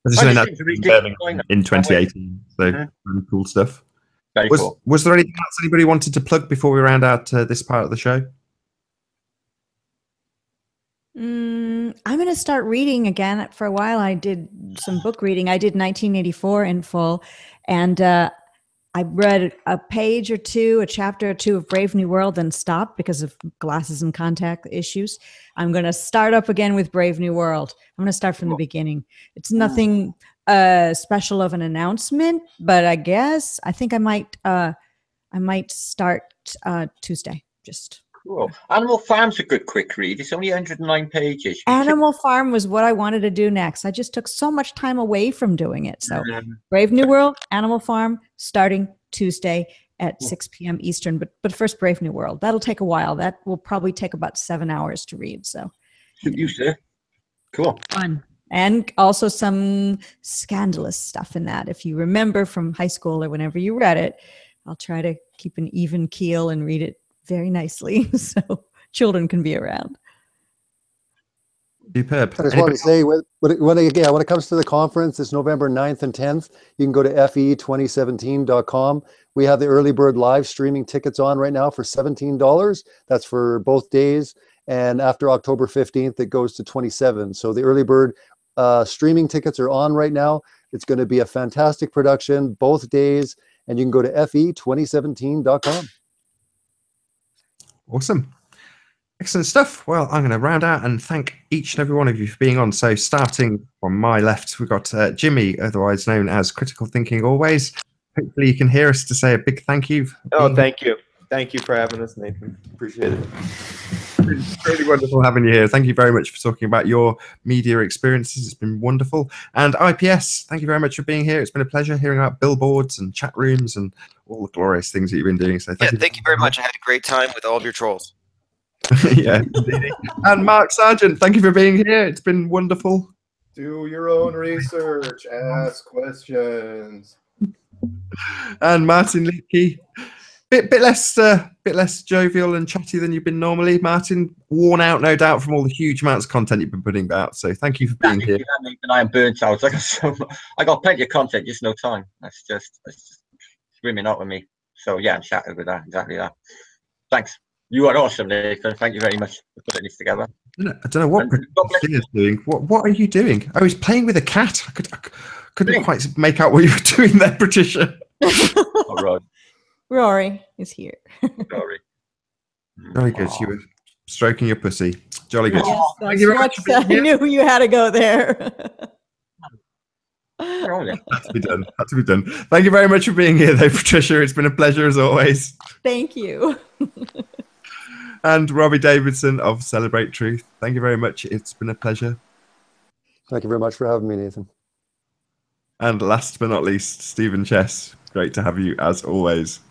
was just saying that's in 2018. So really cool stuff. Very cool. Was there anything else anybody wanted to plug before we round out this part of the show? I'm going to start reading again. For a while, I did some book reading. I did 1984 in full, and I read a page or two, a chapter or two of Brave New World, and stopped because of glasses and contact issues. I'm going to start up again with Brave New World. I'm going to start from the beginning. It's nothing special of an announcement, but I think I might start Tuesday. Just cool. Animal Farm's a good quick read. It's only 109 pages. Animal Farm was what I wanted to do next. I just took so much time away from doing it. So Brave New World, Animal Farm, starting Tuesday at 6 p.m. Eastern. But first Brave New World. That'll take a while. That will probably take about 7 hours to read. So you sir. Cool. Fun. And also some scandalous stuff in that. If you remember from high school or whenever you read it, I'll try to keep an even keel and read it very nicely so children can be around. Superb. I just want to say, when it comes to the conference, it's November 9th and 10th. You can go to fe2017.com. We have the early bird live streaming tickets on right now for $17. That's for both days. And after October 15th, it goes to $27. So the early bird streaming tickets are on right now. It's going to be a fantastic production both days. And you can go to fe2017.com. Awesome. Excellent stuff. Well, I'm going to round out and thank each and every one of you for being on. So starting from my left, we've got Jimmy, otherwise known as Critical Thinking Always. Hopefully you can hear us to say a big thank you. Oh, thank you. Thank you for having us, Nathan. Appreciate it. It's really wonderful having you here. Thank you very much for talking about your media experiences. It's been wonderful. And IPS, thank you very much for being here. It's been a pleasure hearing about billboards and chat rooms and all the glorious things that you've been doing. So thank you very much. I had a great time with all of your trolls. Yeah. And Mark Sargent, thank you for being here. It's been wonderful. Do your own research. Ask questions. And Martin Leakey, bit less jovial and chatty than you've been normally. Martin, worn out, no doubt, from all the huge amounts of content you've been putting out. So thank you for being here. I am burnt out. I got plenty of content, just no time. That's just swimming out with me. So yeah, I'm shattered with that. Exactly that. Thanks. You are awesome, Nathan. Thank you very much for putting this together. I don't know what Patricia's doing. What are you doing? Oh, he's playing with a cat. I couldn't quite make out what you were doing there, Patricia. All right. Rory is here. Sorry. Very good. You were stroking your pussy. Jolly good. Yes, Thank you very much for being I here. knew you had to go there. Had to be done. Had to be done. Thank you very much for being here, though, Patricia. It's been a pleasure as always. Thank you. And Robbie Davidson of Celebrate Truth. Thank you very much. It's been a pleasure. Thank you very much for having me, Nathan. And last but not least, Stephen Chess. Great to have you as always.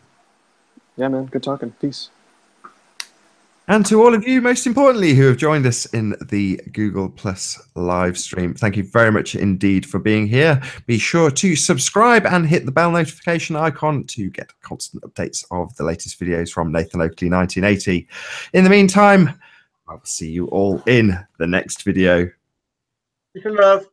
Yeah, man. Good talking. Peace. And to all of you, most importantly, who have joined us in the Google Plus live stream, thank you very much indeed for being here. Be sure to subscribe and hit the bell notification icon to get constant updates of the latest videos from Nathan Oakley 1980. In the meantime, I'll see you all in the next video. Peace and love.